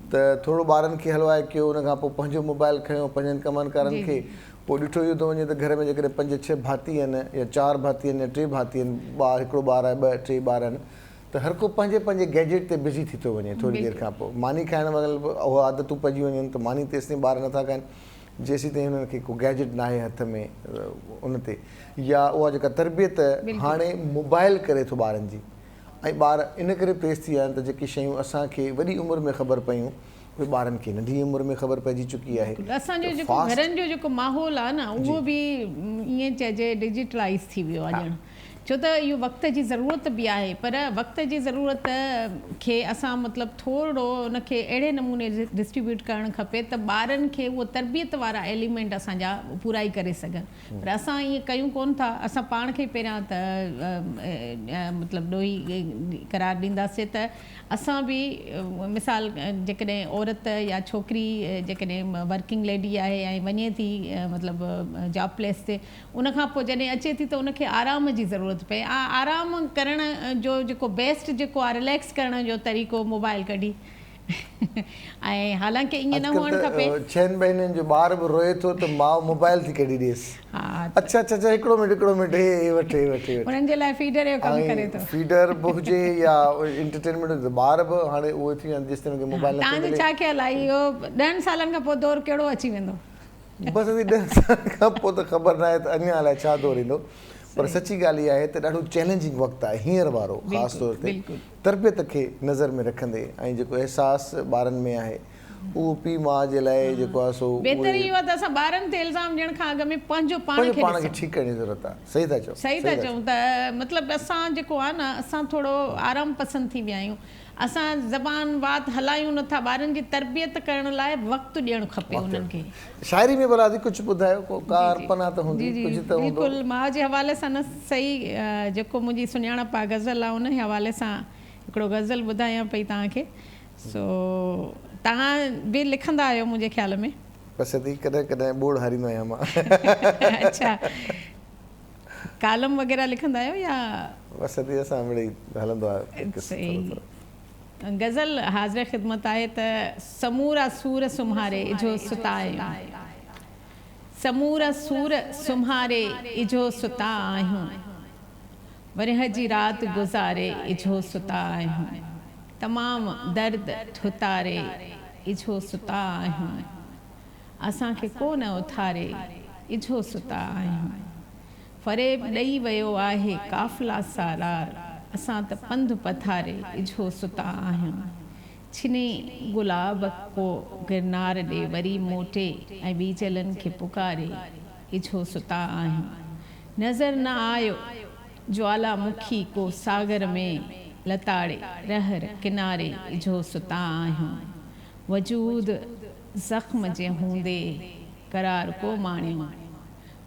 त थोरो ॿारनि खे हलवाए कयो, उन खां पोइ पंहिंजो मोबाइल खयो, पंहिंजनि कमनि खे पोइ ॾिठो इहो थो वञे त घर में जेकॾहिं 5-6 भाती आहिनि या 4 भाती आहिनि या 3 भाती आहिनि, हिकिड़ो ॿार आहे 2-3 ॿार आहिनि, त हर को पंहिंजे पंहिंजे गैजेट ते बिज़ी थी थो वञे। थोरी देरि खां पोइ मानी खाइण महिल उहा आदतूं पइजी वञनि त मानी तेसिताईं ॿार नथा खाइनि जेसीं ताईं हुननि खे को गैजेट न आहे हथ में उन ते, या उहा जेका तरबियत हाणे मोबाइल करे थो ॿारनि जी, ऐं ॿार इन करे पेश थी विया आहिनि त जेकी शयूं असांखे वॾी उमिरि में ख़बर पयूं उहे ॿारनि खे नंढी उमिरि में ख़बर पइजी चुकी आहे। असांजो जेको घरनि जो जेको माहौल आहे न उहो बि ईअं चइजे डिजिटलाइज़ थी वियो आहे ॼण, छो त इहो वक़्त जी ज़रूरत बि आहे, पर वक़्त जी ज़रूरत खे असां मतिलबु थोरो उनखे अहिड़े नमूने डिस्ट्रीब्यूट करणु खपे त ॿारनि खे उहो तरबियत वारा एलिमेंट असांजा पूरा ई करे सघनि। पर असां ईअं कयूं कोन था, असां पाण खे पहिरियां त मतिलबु ॾोही करार ॾींदासीं त असां बि मिसाल जेकॾहिं औरत या छोकिरी जेकॾहिं वर्किंग लेडी आहे ऐं वञे थी मतिलबु जॉब प्लेस ते, उनखां पोइ जॾहिं अचे थी त उनखे आराम जी ज़रूरत पए, आराम करण जो जेको बेस्ट जेको आहे रिलैक्स करण जो तरीक़ो मोबाइल कढी ऐं हालांकि ईअं न हुअणु खपे। 6 महीननि जो ॿार बि रोए थो त माउ मोबाइल थी कढी ॾिएसि। अच्छा अच्छा हिकिड़ो मिंट हे वठ उन्हनि जे लाइ फीडर जो कमु करे थो, फीडर बि हुजे या एंटरटेनमेंट, ॿार बि हाणे उहे थी वञनि जेसिताईं उनखे मोबाइल। तव्हांजो छा ख़्यालु आहे इहो 10 सालनि खां पोइ दौर कहिड़ो अची वेंदो? बसि 10 साल खां पोइ त ख़बर न आहे त अञा अलाए छा दौर ईंदो, पर सची ॻाल्हि इहा आहे त ॾाढो चैलेंजिंग वक़्तु आहे हींअर वारो, ख़ासि तौर ते तरबियत खे नज़र में रखंदे ऐं जेको अहसासु ॿारनि में आहे उहो पीउ माउ जे लाइ जेको आहे सो बहितरु इहो आहे त असां ॿारनि ते इल्ज़ाम ॾियण खां अॻु में पंहिंजो पाण खे ठीकु करण जी ज़रूरत आहे। सही था चऊं त मतिलबु असां जेको आहे न असां थोरो आराम पसंदि थी विया आहियूं, असां ज़बान बात हलायूं नथा, ॿारनि जी तरबियत करण लाइ वक़्तु ॾियणु खपे उन्हनि खे। शाइरी में भला कुझु ॿुधायो, को का अर्पना त हूंदी, कुझु त हूंदो। बिल्कुलु माउ जे हवाले सां न सही जेको मुंहिंजी सुञाणप आहे गज़ल आहे, उन हवाले सां हिकिड़ो गज़ल ॿुधायां पई तव्हांखे। सो तव्हां बि लिखंदा आहियो मुंहिंजे ख़्याल में? बसि कॾहिं कॾहिं बोर्ड हारींदो आहियां मां। अच्छा, कालम वग़ैरह लिखंदा आहियो या? बसि असां मिड़ई हलंदो आहे। गज़ल हाज़िर ख़िदमत आहे त समूरा सूर सुम्हारे इझो सुता आहियूं, समूरा सूर सुम्हारे इझो सुता आहियूं, वरह जी राति गुज़ारे इझो सुता आहियूं, तमामु दर्द ठुतारे इझो सुता आहियूं, असांखे को न उथारे इझो सुता आहियूं, फ़रेब ॾेई वियो आहे काफ़िला सालार, असां त पंधु पथारे इझो सुता आहियूं, छिने गुलाब को गिरनार ॾे वरी मोटे ऐं ॿीजलनि खे पुकारे इझो सुता आहियूं, नज़र न आयो ज्वालामुखी को सागर में लताड़े रहर किनारे इझो सुता आहियूं, वजूद ज़ख़्म जे हूंदे करार को माणियो,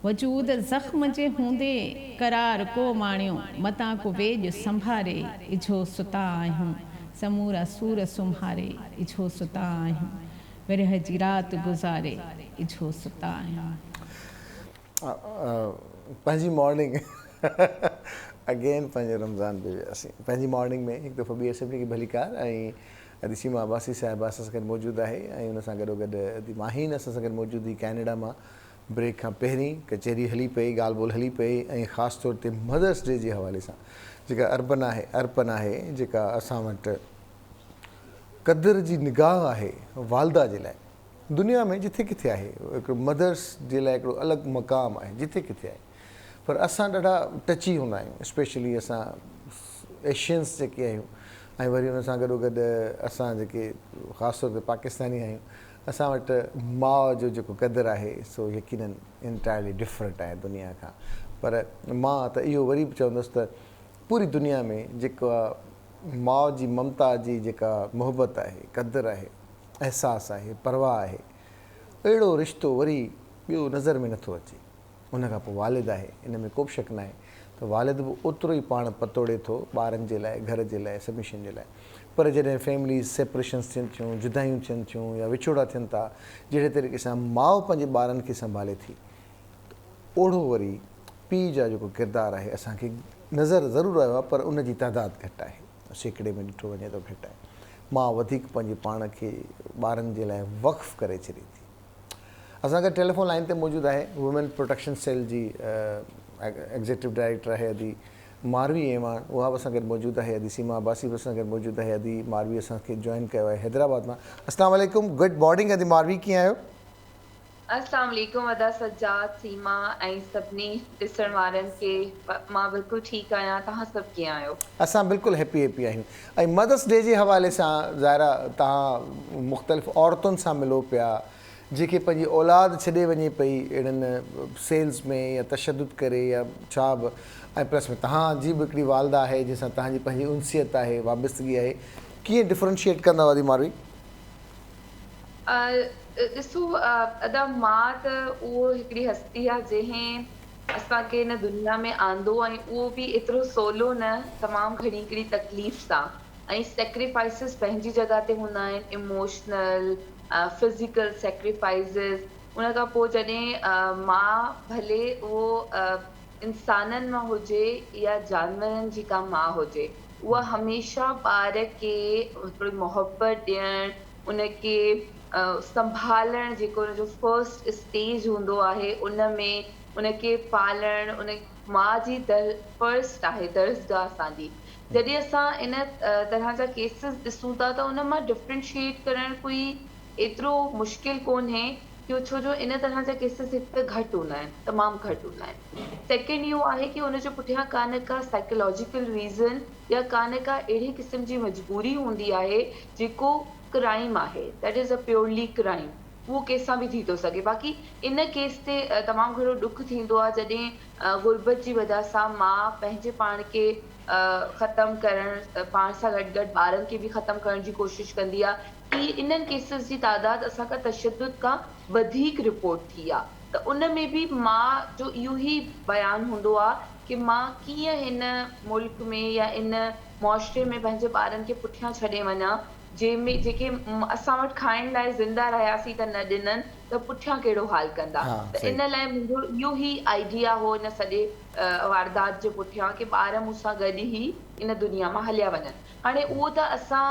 वजूद ज़ख़्म जे हूंदे करार को माणियो, मतां को वेझ संभारे इझो सुता आहियूं, समूरा सूर सुम्हारे इझो सुता आहियूं, विरह जी राति गुज़ारे इझो सुता आहियूं। पंहिंजी मॉर्निंग अगेन पंहिंजे रमज़ान पे वियासीं, पंहिंजी मॉर्निंग में हिकु दफ़ो ॿी सभिनी खे भली कार ऐं अदी सीमा अब्बासी साहिबा असां सां गॾु मौजूदु आहे ऐं हुन सां गॾोगॾु अदी माहीन असां सां गॾु मौजूदु हुई कैनेडा मां। ब्रेक खां पहिरीं कचहरी हली पई, ॻाल्हि ॿोल हली पई ऐं ख़ासि तौर ते मदर्स डे जे हवाले सां जेका अर्पन आहे जेका असां वटि क़दुरु जी निगाह आहे वालदा जे लाइ, दुनिया में जिथे किथे आहे हिकिड़ो मदर्स जे लाइ हिकिड़ो अलॻि मक़ाम आहे जिथे किथे आहे, पर असां ॾाढा टची हूंदा आहियूं, स्पेशली असां एशियन्स जेके आहियूं ऐं वरी हुन सां गॾोगॾु असां जेके ख़ासि तौर ते पाकिस्तानी आहियूं, असां वटि माउ जो जेको क़दुरु आहे सो यकीनन इंटायरली डिफरेंट आहे दुनिया खां। पर मां त इहो वरी बि चवंदुसि त पूरी दुनिया में जेका माउ जी ममता जी जेका मुहबत आहे, क़दुरु आहे, अहसासु आहे, परवाह आहे, अहिड़ो रिश्तो वरी ॿियो नज़र में नथो अचे। उन खां पोइ वालिद आहे, इन में को बि शक न आहे त वालिद बि ओतिरो ई पाण पतोड़े थो ॿारनि जे लाइ, घर जे लाइ, सभिनी शयुनि जे लाइ। पर जॾहिं फैमिलीज़ सेपरेशन्स थियनि थियूं, जुदायूं थियनि थियूं या विछोड़ा थियनि था, जहिड़े तरीक़े सां माउ पंहिंजे ॿारनि खे संभाले थी, ओढ़ो वरी पीउ जा जेको किरदारु आहे असांखे नज़र ज़रूरु आयो आहे, पर उन जी तइदादु घटि आहे, सैकड़े में ॾिठो वञे त घटि आहे। मां वधीक पंहिंजे पाण खे ॿारनि जे लाइ वक़्फ़ु करे छॾे थी। असां गॾु टेलीफोन लाइन ते मौजूदु आहे वुमेन प्रोटेक्शन सेल जी एग्ज़ीक्यूटिव डायरेक्टर आहे अदी मारवी एवान, उहा बि असां गॾु मौजूदु आहे। अदी सीमा अब्बासी बि असां गॾु मौजूदु आहे। अदी मारवी असांखे जॉइन कयो आहे हैदराबाद मां। अस्सलाम वालेकुम, गुड मॉर्निंग। अदी मारवी कीअं आहियो? अस्सलाम वालेकुम अदा सज्जाद, सीमा ऐं सभिनी ॾिसण वारनि खे मां बिल्कुलु ठीकु आहियां। तव्हां सभु कीअं आहियो? असां बिल्कुलु हैप्पी आहियूं। ऐं मदर्स डे जे हवाले सां ज़ाहिरा तव्हां मुख़्तलिफ़ औरतुनि सां मिलो पिया जेके पंहिंजी औलाद छॾे वञे पई अहिड़नि सेल्स में या तशदुद करे या छा बि, ऐं प्लस में तव्हांजी बि हिकिड़ी वालदा आहे जंहिंसां तव्हांजी पंहिंजी उनसियत आहे, वाबस्तगी आहे, कीअं डिफ्रेंशिएट कंदा अदी मारवी? ॾिसो अदा, मां त उहो हिकिड़ी हस्ती आहे जंहिं असांखे हिन दुनिया में आंदो, ऐं उहो बि एतिरो सवलो न, तमामु घणी हिकिड़ी तकलीफ़ सां। ऐं सेक्रीफाइसिस पंहिंजी जॻह ते हूंदा आहिनि, इमोशनल, फिज़िकल सेक्रीफाइसिस। उन खां पोइ जॾहिं माउ भले उहो इंसाननि मां हुजे या जानवरनि जी का माउ हुजे, उहा हमेशह ॿार खे हिकिड़ी मोहबत ॾियणु, उनखे संभालणु, जेको उनजो फर्स्ट स्टेज हूंदो आहे, उन में उनखे पालणु, उन माउ जी फर्स्ट आहे दर्जगाह असांजी। जॾहिं असां इन तरह जा केसिस ॾिसूं था त उन मां डिफ्रेंशिएट करणु कोई एतिरो मुश्किल कोन्हे, छो जो इन तरह जा केसिस हिकु त घटि हूंदा आहिनि, तमामु घटि हूंदा आहिनि। सेकेंड इहो आहे कि उनजे पुठियां का न का साइकोलॉजिकल रीज़न या का न का अहिड़ी क़िस्म जी मजबूरी हूंदी आहे जेको क्राइम आहे, that is a purely crime. उहो कंहिंसां बि थी थो सघे। बाक़ी इन केस ते तमामु घणो ॾुख थींदो आहे जॾहिं गुरबत जी वजह सां माउ पंहिंजे पाण खे ख़तमु करणु, पाण सां गॾु गॾु ॿारनि खे बि ख़तमु करण जी कोशिशि कंदी आहे। कि इन्हनि केसिस जी तादाद असांखां तशदुद खां वधीक रिपोर्ट थी आहे। त उन में बि माउ जो इहो ई बयानु हूंदो आहे कि मां कीअं हिन मुल्क में या इन मुआशरे में पंहिंजे ॿारनि खे पुठियां छॾे वञा, जंहिंमें जेके असां वटि खाइण लाइ ज़िंदा रहियासीं त न ॾिननि, त पुठियां कहिड़ो हाल कंदा। त इन लाइ मुंहिंजो इहो ई आइडिया हो इन सॼे वारदात जे पुठियां कि ॿार मूंसां गॾु ई इन दुनिया मां हलिया वञनि। हाणे उहो त असां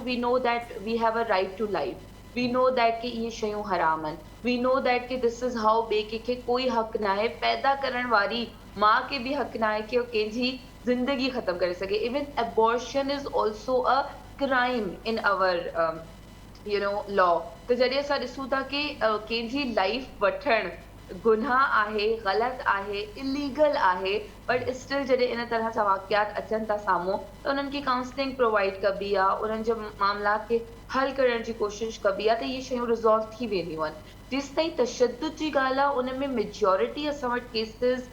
वी know that we have a right to life, we know that कि इहे शयूं हराम आहिनि, वी नो दैट कि दिस इज़ हाउ, ॿिए कंहिंखे कोई हक़ न आहे, पैदा करण वारी माउ खे बि हक़ न आहे कि कंहिंजी ज़िंदगी ख़तमु करे सघे। Even abortion is also a crime इन अवर लॉ। त जॾहिं असां ॾिसूं था कि कंहिंजी लाइफ वठणु गुनाह आहे, ग़लति आहे, इलीगल आहे, बट स्टिल जॾहिं इन तरह जा वाक़ियात अचनि था साम्हूं त उन्हनि खे काउंसलिंग प्रोवाइड कबी आहे, उन्हनि जे मामलात खे हल करण जी कोशिशि कबी आहे, त इहे शयूं रिज़ॉल्व थी वेंदियूं आहिनि। जेसि ताईं तशदुद जी ॻाल्हि आहे, उन में मेजॉरिटी असां वटि केसिस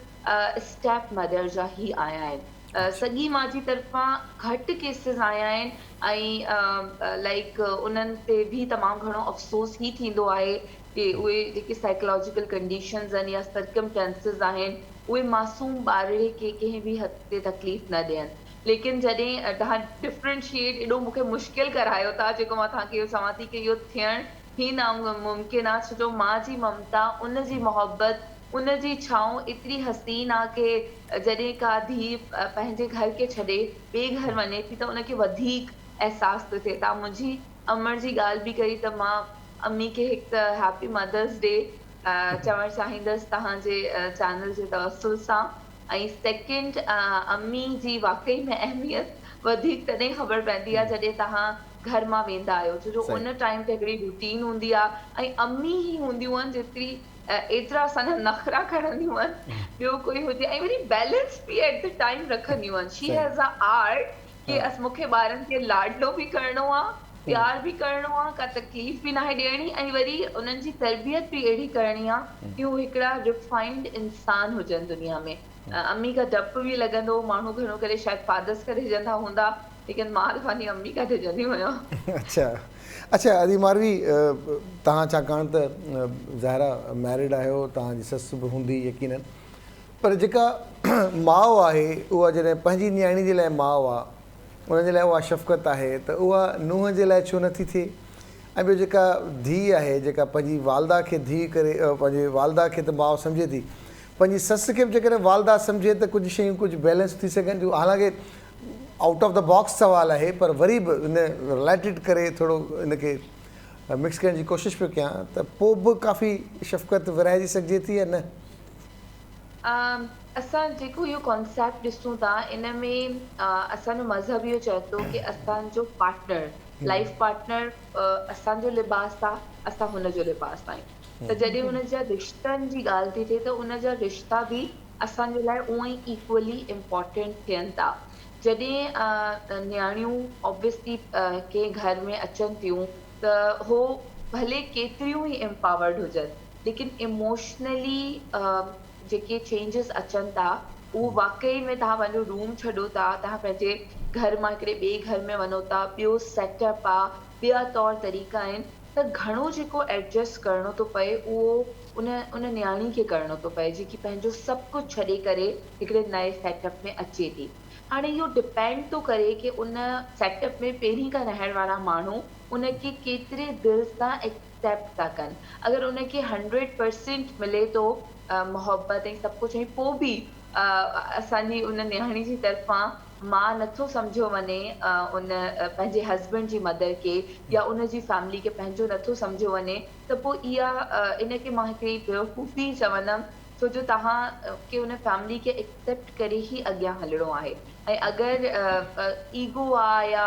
स्टेप मदर जा ई आया आहिनि। सॻी माउ जी तरफ़ां घटि केसिस आया आहिनि, ऐं लाइक उन्हनि ते बि तमामु घणो अफ़सोस ई थींदो आहे कि उहे जेके साइकोलॉजिकल कंडीशन्स आहिनि या सर्कमस्टेंसिस आहिनि, उहे मासूम ॿारड़े खे कंहिं बि हद ते तकलीफ़ न ॾियनि। लेकिन जॾहिं तव्हां डिफ्रेंशिएट एॾो मूंखे मुश्किल करायो था, जेको मां तव्हांखे इहो चवां थी कि इहो थियणु ई नामुमकिन आहे, छो जो माउ जी ममता, उन जी मोहबत, उन जी छाऊं एतिरी हसीन आहे कि जॾहिं का धीउ पंहिंजे घर खे छॾे ॿिए घर वञे थी त उनखे वधीक अहसासु थो थिए। तव्हां मुंहिंजी अमर जी ॻाल्हि बि कई त मां अम्मी खे हिकु त हैप्पी मदर्स डे चवणु चाहींदसि तव्हांजे चैनल जे तवसुल सां। ऐं सेकेंड, अम्मी जी वाक़ई में अहमियत वधीक तॾहिं ख़बर पवंदी आहे जॾहिं तव्हां घर मां वेंदा आहियो, छो जो उन टाइम ते हिकिड़ी रूटीन हूंदी आहे, ऐं अम्मी ई हूंदियूं आहिनि जेतिरी एतिरा असांजा नख़रा खणंदियूं आहिनि, ॿियो कोई हुजे, ऐं वरी बैलेंस बि एट द टाइम रखंदियूं आहिनि। शी हैज़ अ आर्ट कि मूंखे ॿारनि खे लाडलो बि करिणो आहे, प्यार बि करिणो आहे, का तकलीफ़ बि नाहे ॾियणी, ऐं वरी उन्हनि जी तरबियत बि अहिड़ी करणी आहे कि हू हिकिड़ा रिफाइंड इंसान हुजनि दुनिया में। अम्मी का डपु बि लॻंदो हो, माण्हू घणो करे शायदि फादर्स करे ॾिजंदा हूंदा, लेकिन मां त पंहिंजी अम्मी का ॾिजंदी हुयमि। अच्छा अच्छा, अदी मारवी, तव्हां छाकाणि त ज़ाहिरा मैरिड आहियो, तव्हांजी ससु बि हूंदी यकीनन, पर जेका माउ आहे उहा जॾहिं पंहिंजी न्याणी जे लाइ माउ आहे, उन जे लाइ उहा शफ़क़त आहे, त उहा नुंहं जे लाइ छो नथी थिए? ऐं ॿियो जेका धीउ आहे, जेका पंहिंजी वालदा खे धीउ करे, पंहिंजी वालदा खे त माउ सम्झे थी, पंहिंजी ससु खे बि जेकॾहिं वालदा सम्झे त कुझु शयूं कुझु बैलेंस थी सघनि थियूं। हालांकि आउट ऑफ द बॉक्स सवाल आहे, पर वरी बि इन रिलेटेड करे थोरो इनखे मिक्स करण जी कोशिशि पियो कयां, त पोइ बि काफ़ी शफ़क़त विरहाइजी सघिजे थी या न? असां जेको इहो कॉन्सेप्ट ॾिसूं था, इन में असांजो मज़हब इहो चए थो की असांजो पार्टनर, लाइफ पार्टनर असांजो लिबास आहे, असां हुनजो लिबास आहियूं। त जॾहिं हुन जा रिश्तनि जी ॻाल्हि थी थिए त उन जा रिश्ता बि असांजे लाइ उअं ई इक्वली इम्पॉर्टेंट थियनि था। जॾहिं न्याणियूं ऑब्वियसली कंहिं घर में अचनि थियूं त हो भले केतिरियूं ई एम्पावर्ड हुजनि, लेकिन इमोशनली जेके चेंजिस अचनि था उहो वाकई में तव्हां पंहिंजो रूम छॾो था, तव्हां पंहिंजे घर मां हिकिड़े ॿिए घर में वञो था, ॿियो सेटअप आहे, ॿिया तौर तरीक़ा आहिनि, त घणो जेको एडजस्ट करिणो थो पए उहो उन न्याणी खे करिणो थो पए, जेकी पंहिंजो सभु कुझु छॾे करे हिकिड़े नए सेटअप में अचे थी। हाणे इहो डिपेंड थो करे कि उन सेटअप में पहिरीं खां रहण वारा माण्हू उनखे केतिरे दिलि सां एक्सेप्ट था कनि। अगरि उनखे 100% मिले थो मोहब्बत ऐं सभु कुझु, ऐं पोइ बि असांजी उन न्याणी जी तरफ़ां मां नथो सम्झो वञे उन पंहिंजे हस्बैंड जी मदर खे, या उन जी फैमिली खे पंहिंजो नथो सम्झो वञे, त पोइ इहा इनखे मां हिकिड़ी बेवकूफ़ी चवंदमि, छो जो तव्हां खे उन फैमिली खे एक्सेप्ट करे ई अॻियां हलिणो आहे। ऐं अगरि ईगो आहे या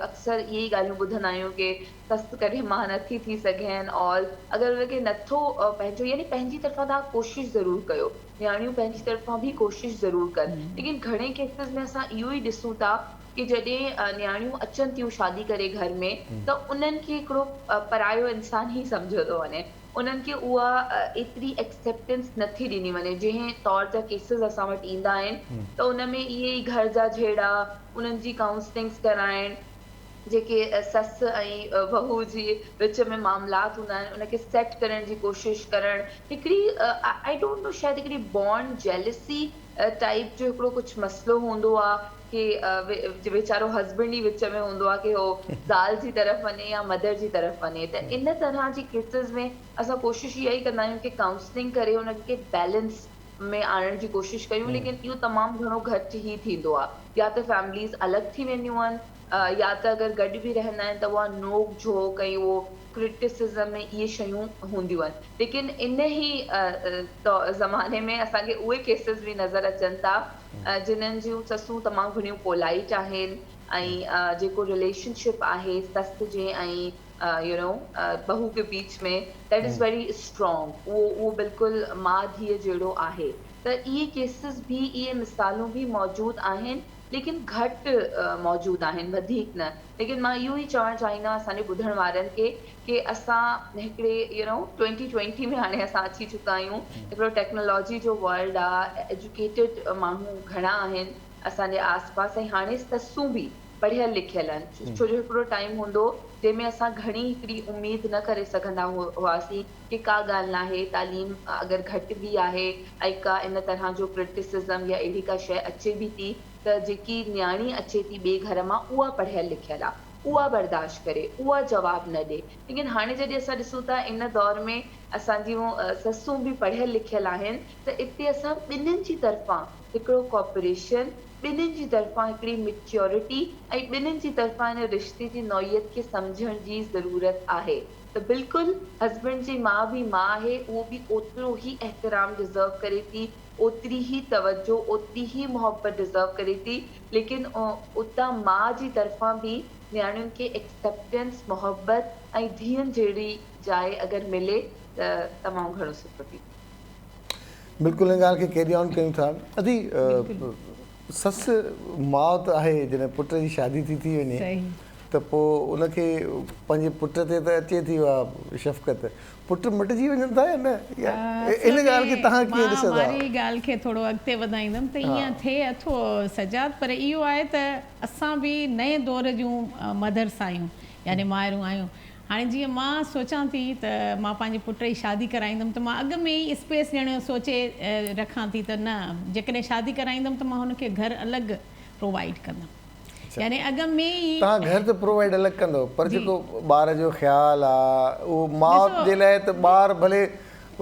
अक्सर इहे ई ॻाल्हियूं ॿुधंदा आहियूं कि ससु करे मां नथी थी सघनि, और अगरि उनखे नथो पंहिंजो, यानी पंहिंजी तरफ़ां तव्हां कोशिशि ज़रूरु कयो, न्याणियूं पंहिंजी तरफ़ां बि कोशिशि ज़रूरु कनि, लेकिन घणे केसिस में असां इहो ई ॾिसूं था कि जॾहिं न्याणियूं अचनि थियूं शादी करे घर में, त उन्हनि खे हिकिड़ो परायो इंसान ई सम्झो थो वञे, उन्हनि खे उहा एतिरी एक्सेप्टेंस नथी ॾिनी वञे। जंहिं तौर जा केसिस असां वटि ईंदा आहिनि त उन में इहे ई घर जा झेड़ा, उन्हनि जी काउंसलिंग्स कराइण, जेके ससु ऐं बहू जी विच में मामलात हूंदा आहिनि उनखे सेट करण जी कोशिशि करणु, हिकिड़ी आई डोंट नो, शायदि हिकिड़ी बॉन्ड जेलसी टाइप जो हिकिड़ो कुझु मसइलो हूंदो आहे कि वीचारो हस्बैंड ई विच में हूंदो आहे कि हो ज़ाल जी तरफ़ वञे या मदर जी तरफ़ वञे। त इन तरह जी केसिस में असां कोशिशि इहा ई कंदा आहियूं कि काउंसलिंग करे उनखे बैलेंस में आणण जी कोशिशि कयूं, लेकिन इहो तमामु घणो घटि ई थींदो आहे। या त फैमिलीज़ अलॻि थी वेंदियूं आहिनि, या त अगरि गॾु बि रहंदा आहिनि त उहा नोक झोक ऐं उहो क्रिटिसिज़म में इहे शयूं हूंदियूं आहिनि। लेकिन इन ई ज़माने में असांखे उहे केसिस बि नज़र अचनि था जिन्हनि जूं ससूं तमामु घणियूं पोलाइट आहिनि, ऐं जेको रिलेशनशिप आहे ससु जे ऐं यू नो बहू के बीच में, दैट इज़ वेरी स्ट्रॉन्ग, उहो बिल्कुलु माउ धीअ जहिड़ो आहे। त इहे केसिस बि, इहे मिसालूं बि मौजूदु आहिनि, लेकिन घटि मौजूदु आहिनि, वधीक न। लेकिन मां इहो ई चवणु चाहींदा असांजे ॿुधण वारनि खे कि असां हिकिड़े यू नो 2020 में हाणे असां अची चुका आहियूं, हिकिड़ो टेक्नोलॉजी जो वर्ल्ड आहे, एजुकेटेड माण्हू घणा आहिनि असांजे आसपास, ऐं हाणे ससूं बि पढ़ियल लिखियल आहिनि, छो जो हिकिड़ो टाइम हूंदो जंहिंमें असां घणी हिकिड़ी उमेद न करे सघंदा हुआसीं कि का ॻाल्हि न आहे, तालीम अगरि घटि बि आहे ऐं का इन तरह जो क्रिटिसिज़म या अहिड़ी का शइ अचे बि थी, त जेकी न्याणी अचे थी ॿिए घर मां उहा पढ़ियल लिखियल आहे, उहा बर्दाश्त करे, उहा जवाबु न ॾे। लेकिन हाणे जॾहिं असां ॾिसूं था इन दौर में असांजियूं ससूं बि पढ़ियल लिखियल आहिनि, त इते असां ॿिन्हिनि जी तरफ़ां हिकिड़ो कॉपरेशन, ॿिन्हिनि जी तरफ़ां हिकिड़ी मेच्योरिटी ऐं ॿिन्हिनि जी तरफ़ां हिन रिश्ते जी नौइयत खे सम्झण जी ज़रूरत आहे। त बिल्कुलु हस्बैंड जी माउ बि माउ आहे, उहो बि ओतिरो ई एहतराम डिज़र्व करे थी, ओतिरी ई तवजो, ओतिरी ई मोहब्बत डिज़र्व करे थी, लेकिन उतां माउ जी तरफ़ां बि न्याणियुनि खे एक्सेप्टेंस, मोहब्बत ऐं धीअनि जहिड़ी जाइ अगरि मिले त तमामु घणो सुठो थी। बिल्कुलु इन ॻाल्हि खे कैरी ऑन कयूं था। अदी ससु माउ त आहे, जॾहिं पुट जी शादी थी वञे त पोइ उनखे पंहिंजे पुट ते त अचे थी उहा शफ़क़त, पुट मटिजी वञनि था या न, या इन ॻाल्हि खे तव्हां कीअं ॾिसंदा? वारी ॻाल्हि खे थोरो अॻिते वधाईंदमि त ईअं थिए अथो सजाद, पर इहो आहे त असां बि नए दौर जूं मदर्स आहियूं, यानी माइरूं आहियूं। हाणे जीअं मां सोचां थी त मां पंहिंजे पुट जी शादी कराईंदमि त मां अॻु में ई स्पेस ॼण सोचे रखां थी त न, जेकॾहिं शादी कराईंदमि त मां हुनखे घर अलॻि प्रोवाइड कंदमि, यानी अॻु में ई तव्हां घर त प्रोवाइड अलॻि कंदव, पर जेको ॿार जो ख़्यालु आहे उहो माउ जे लाइ त ॿारु भले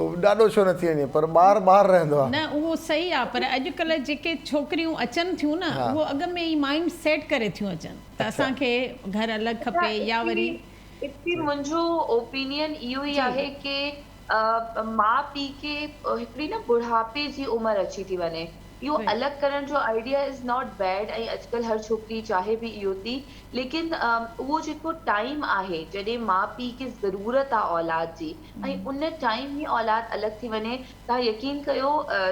ॾाढो छो न थी वञे, पर ॿारु रहंदो आहे। न उहो सही आहे, पर अॼुकल्ह जेके छोकिरियूं अचनि थियूं न, उहो अॻु में ई माइंड सेट करे थियूं अचनि त असांखे घर अलॻि खपे, या वरी मुंहिंजो ओपिनियन इहो ई आहे की माउ पीउ खे हिकिड़ी न बुढ़ापे जी उमिरि अची थी वञे, इहो अलॻि करण जो आइडिया इज़ नॉट बैड, ऐं अॼुकल्ह हर छोकिरी चाहे बि इहो थी, लेकिन उहो जेको टाइम आहे जॾहिं माउ पीउ खे ज़रूरत आहे औलाद जी, ऐं उन टाइम ई औलाद अलॻि थी वञे, तव्हां यकीन कयो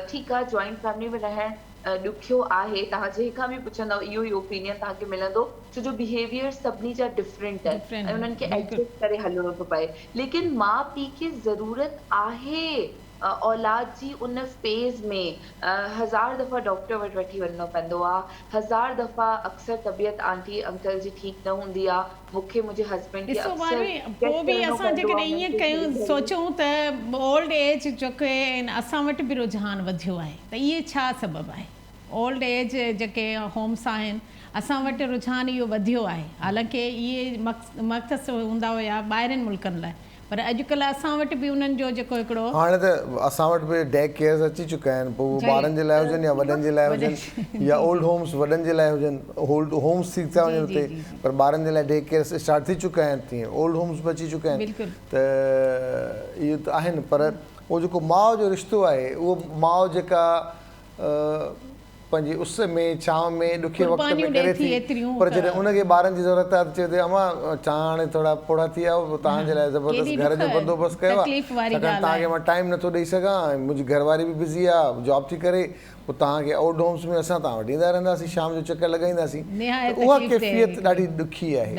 ठीकु आहे जॉइंट फैमिली में रहणु ॾुखियो आहे, तव्हां जंहिंखां बि पुछंदव इहो ई ओपिनियन तव्हांखे मिलंदो, छो जो बिहेवियर सभिनी जा डिफरेंट आहिनि ऐं उन्हनि खे एडजस्ट करे हलणो थो पए, लेकिन माउ पीउ खे ज़रूरत आहे औलाद जी उन फेज़ में। 1000 दफ़ा डॉक्टर वटि वठी वञिणो पवंदो आहे, 1000 दफ़ा अक्सर तबियत आंटी अंकल जी ठीकु न हूंदी आहे, मूंखे मुंहिंजे हस्बैंड खे पोइ बि असां जेकॾहिं ईअं कयूं सोचूं त ओल्ड एज जेके आहिनि असां वटि बि रुझान वधियो आहे, त इहे छा सबबु आहे? ओल्ड एज जेके होम्स आहिनि असां वटि रुझान इहो वधियो आहे, हालांकि इहे मक़सद हूंदा हुया ॿाहिरिनि मुल्कनि लाइ, पर अॼुकल्ह असां वटि बि उन्हनि जो जेको हिकिड़ो हाणे त असां वटि बि डे केयर्स अची चुका आहिनि, पोइ ॿारनि जे लाइ हुजनि या वॾनि जे लाइ हुजनि, या ओल्ड होम्स वॾनि जे लाइ हुजनि, ओल्ड होम्स थी था वञनि हुते, पर ॿारनि जे लाइ डे केयर्स स्टार्ट थी चुका आहिनि, तीअं ओल्ड होम्स बि अची चुका आहिनि, त इहो त आहिनि। पर उहो जेको माउ जो रिश्तो आहे, उहो माउ जेका पंहिंजी उस में छांव में ॾुखे वक़्त में करे थी, पर जॾहिं उनखे ॿारनि जी ज़रूरत आहे त चए थी अमा चांहि हाणे थोरा पोड़ा थी विया, तव्हांजे लाइ ज़बरदस्त घर जो बंदोबस्तु कयो आहे, छाकाणि तव्हांखे मां टाइम नथो ॾेई सघां, मुंहिंजी घरवारी बि बिज़ी आहे जॉब थी करे, पोइ तव्हांखे ओल्ड होम्स में असां तव्हां वटि ईंदा रहंदासीं, शाम जो चकर लॻाईंदासीं, उहा कैफ़ियत ॾाढी ॾुखी आहे।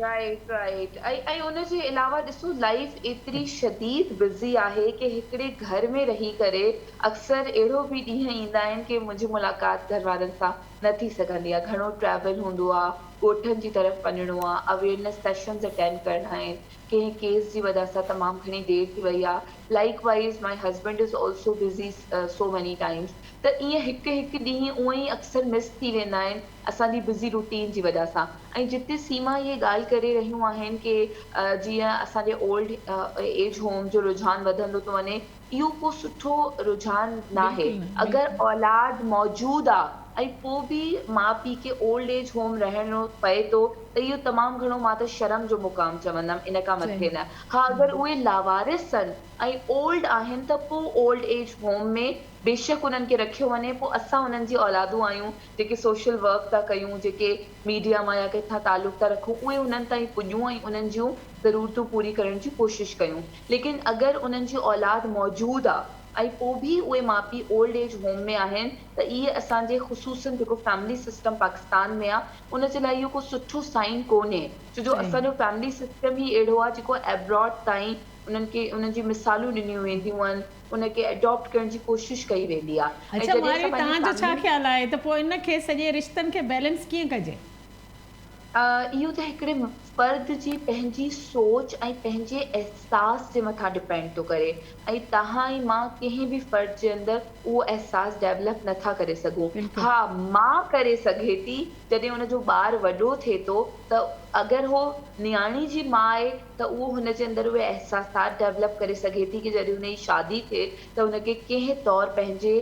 राइट राइट, ऐं उनजे अलावा ॾिसो लाइफ एतिरी शदीद बिज़ी आहे कि हिकिड़े घर में रही करे अक्सर अहिड़ो बि ॾींहं ईंदा आहिनि कि मुंहिंजी मुलाक़ात घर वारनि सां न थी सघंदी आहे, घणो ट्रैवल हूंदो आहे, ॻोठनि जी तरफ़ वञिणो आहे, अवेयरनेस सेशन्स अटेंड करणा आहिनि, कंहिं केस जी वजह सां तमामु घणी देरि थी वई आहे, like wise my husband is also busy so many times, त ईअं हिकु ॾींहुं उअं ई अक्सर मिस थी वेंदा आहिनि असांजी बिज़ी रूटीन जी वजह सां। ऐं जिते सीमा इहे ॻाल्हि करे रहियूं आहिनि कि जीअं असांजे ओल्ड एज होम जो रुझान वधंदो थो वञे, इहो को सुठो रुझान न आहे। अगरि औलाद मौजूदु आहे ऐं पोइ बि माउ पीउ खे ओल्ड एज होम रहणो पए थो त इहो तमामु घणो मां त शर्म जो मुक़ाम चवंदमि, इन खां मथे न। हा, अगरि उहे लावारिस आहिनि ऐं ओल्ड आहिनि त पोइ ओल्ड एज होम में बेशक उन्हनि खे रखियो वञे, पोइ असां उन्हनि जी औलादूं आहियूं जेके सोशल वर्क था कयूं, जेके मीडिया मां या किथां तालुक़ था रखूं, उहे उन्हनि ताईं पुॼूं ऐं उन्हनि जूं ज़रूरतूं पूरी करण जी कोशिशि कयूं। लेकिन अगरि उन्हनि जी औलाद मौजूदु आहे ऐं पोइ बि उहे माउ पीउ ओल्ड एज होम में आहिनि त इहे असांजे ख़ुसूसन जेको फैमिली सिस्टम पाकिस्तान में आहे उन जे लाइ इहो को सुठो साइन कोन्हे, छो जो असांजो फैमिली सिस्टम ई अहिड़ो आहे जेको एब्रॉड ताईं उन्हनि खे उन्हनि जी मिसालूं ॾिनियूं वेंदियूं आहिनि, उनखे एडॉप्ट करण जी कोशिशि कई वेंदी आहे। अच्छा मारी, तव्हांजो छा ख़्यालु आहे त पोइ इनखे सॼे रिश्तनि खे बैलेंस कीअं कजे? इहो त हिकिड़े फ़र्द जी पंहिंजी सोच ऐं पंहिंजे अहसास जे मथां डिपेंड थो करे, ऐं तव्हां ऐं मां कंहिं बि फ़र्द जे अंदरि उहो अहसास डेवलप नथा करे सघूं। हा, मां करे सघे थी जॾहिं हुनजो ॿारु वॾो थिए थो त अगरि उहो नियाणी जी माउ आहे त उहो हुनजे अंदरि उहे अहसासात डेवलप करे सघे थी कि जॾहिं हुनजी शादी थिए त हुनखे कंहिं तौरु पंहिंजे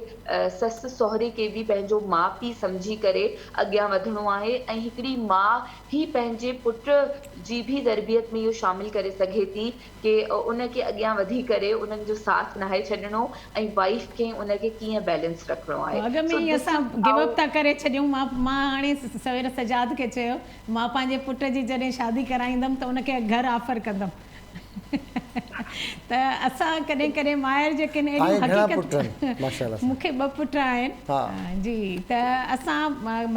ससु सहुरे खे बि पंहिंजो माउ पीउ सम्झी करे अॻियां वधिणो आहे, ऐं हिकिड़ी माउ ही पंहिंजे पुट जी बि तरबियत में इहो शामिल करे सघे थी कि उनखे अॻियां वधी करे उन्हनि जो साथ नाहे छॾिणो ऐं वाइफ खे उनखे कीअं बैलेंस रखिणो आहे। अॻु में ई असां गिव अप था करे छॾियूं। मां हाणे सवेर सजाद खे चयो मां पंहिंजे पुट जी जॾहिं शादी कराईंदमि त उनखे घरु ऑफर कंदमि। त असां कॾहिं कॾहिं माहिर जेके आहिनि तव्हांखे घणा अहिड़ियूं पुट आहिनि? माशाअल्लाह। मूंखे 2 पुट आहिनि। हा। जी, त असां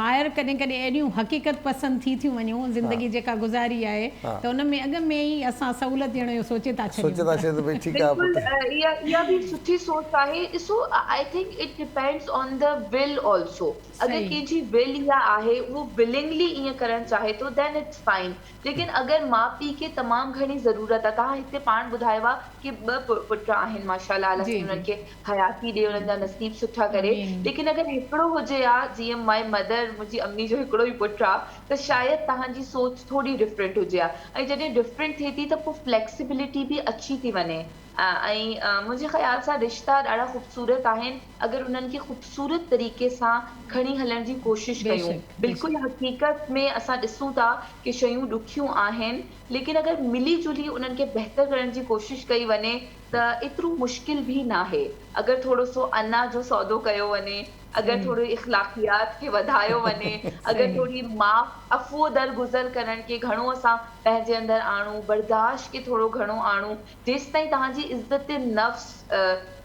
माहिर कॾहिं कॾहिं अहिड़ियूं हक़ीक़त पसंदि थी थियूं वञूं ज़िंदगी जेका गुज़ारी आहे, त उन में अॻ में ई असां सहूलियत ॾियण जो सोचे था छॾियूं। त भई ठीकु आहे बिल्कुल पुट। इहा भी सुठी सोच आहे। ॾिसो, I think it depends on the will also. अगर सही। कंहिंजी विल इहा आहे, वो विलिंगली ईअं करणु चाहे थो, देन इट्स फाइन। लेकिन अगर माउ पीउ खे तमामु घणी ज़रूरत आहे, तव्हां हिते पाण ॿुधायो आहे कि 2 पुट आहिनि माशाअल्लाह, अल्लाह जी, उन्हनि जी। खे हयाती ॾे, उन्हनि जा नसीब सुठा करे। आमीन। लेकिन अगर हिकिड़ो हुजे हा, जीअं माय मदर, मुंहिंजी अम्मी जो हिकिड़ो ई पुटु आहे, त शायदि तव्हांजी सोच थोड़ी डिफरेंट हुजे हा। ऐं जॾहिं डिफरेंट थिए थी त पोइ फ्लेक्सिबिलिटी बि अची थी वञे। ऐं मुंहिंजे ख़्याल सां रिश्ता ॾाढा ख़ूबसूरत आहिनि अगर उन्हनि खे ख़ूबसूरत तरीक़े सां खणी हलण जी कोशिश कयूं। बेशक, बिल्कुलु हक़ीक़त में असां ॾिसूं था कि शयूं ॾुखियूं आहिनि, लेकिन अगर मिली जुली उन्हनि खे बहितर करण जी कोशिश कई वञे त एतिरो मुश्किल भी न आहे। अगर थोड़ो सो अना जो सौदो कयो वञे, अगर सही। थोड़ी इख़्लाक़ियात खे वधायो वञे, अगर सही। थोड़ी माफ़ अफ़वो दरगुज़र करण खे घणो असां पंहिंजे अंदरि आणूं, बर्दाश्त खे थोड़ो घणो आणूं, जेसि ताईं तव्हांजी इज़्ज़त नफ़्स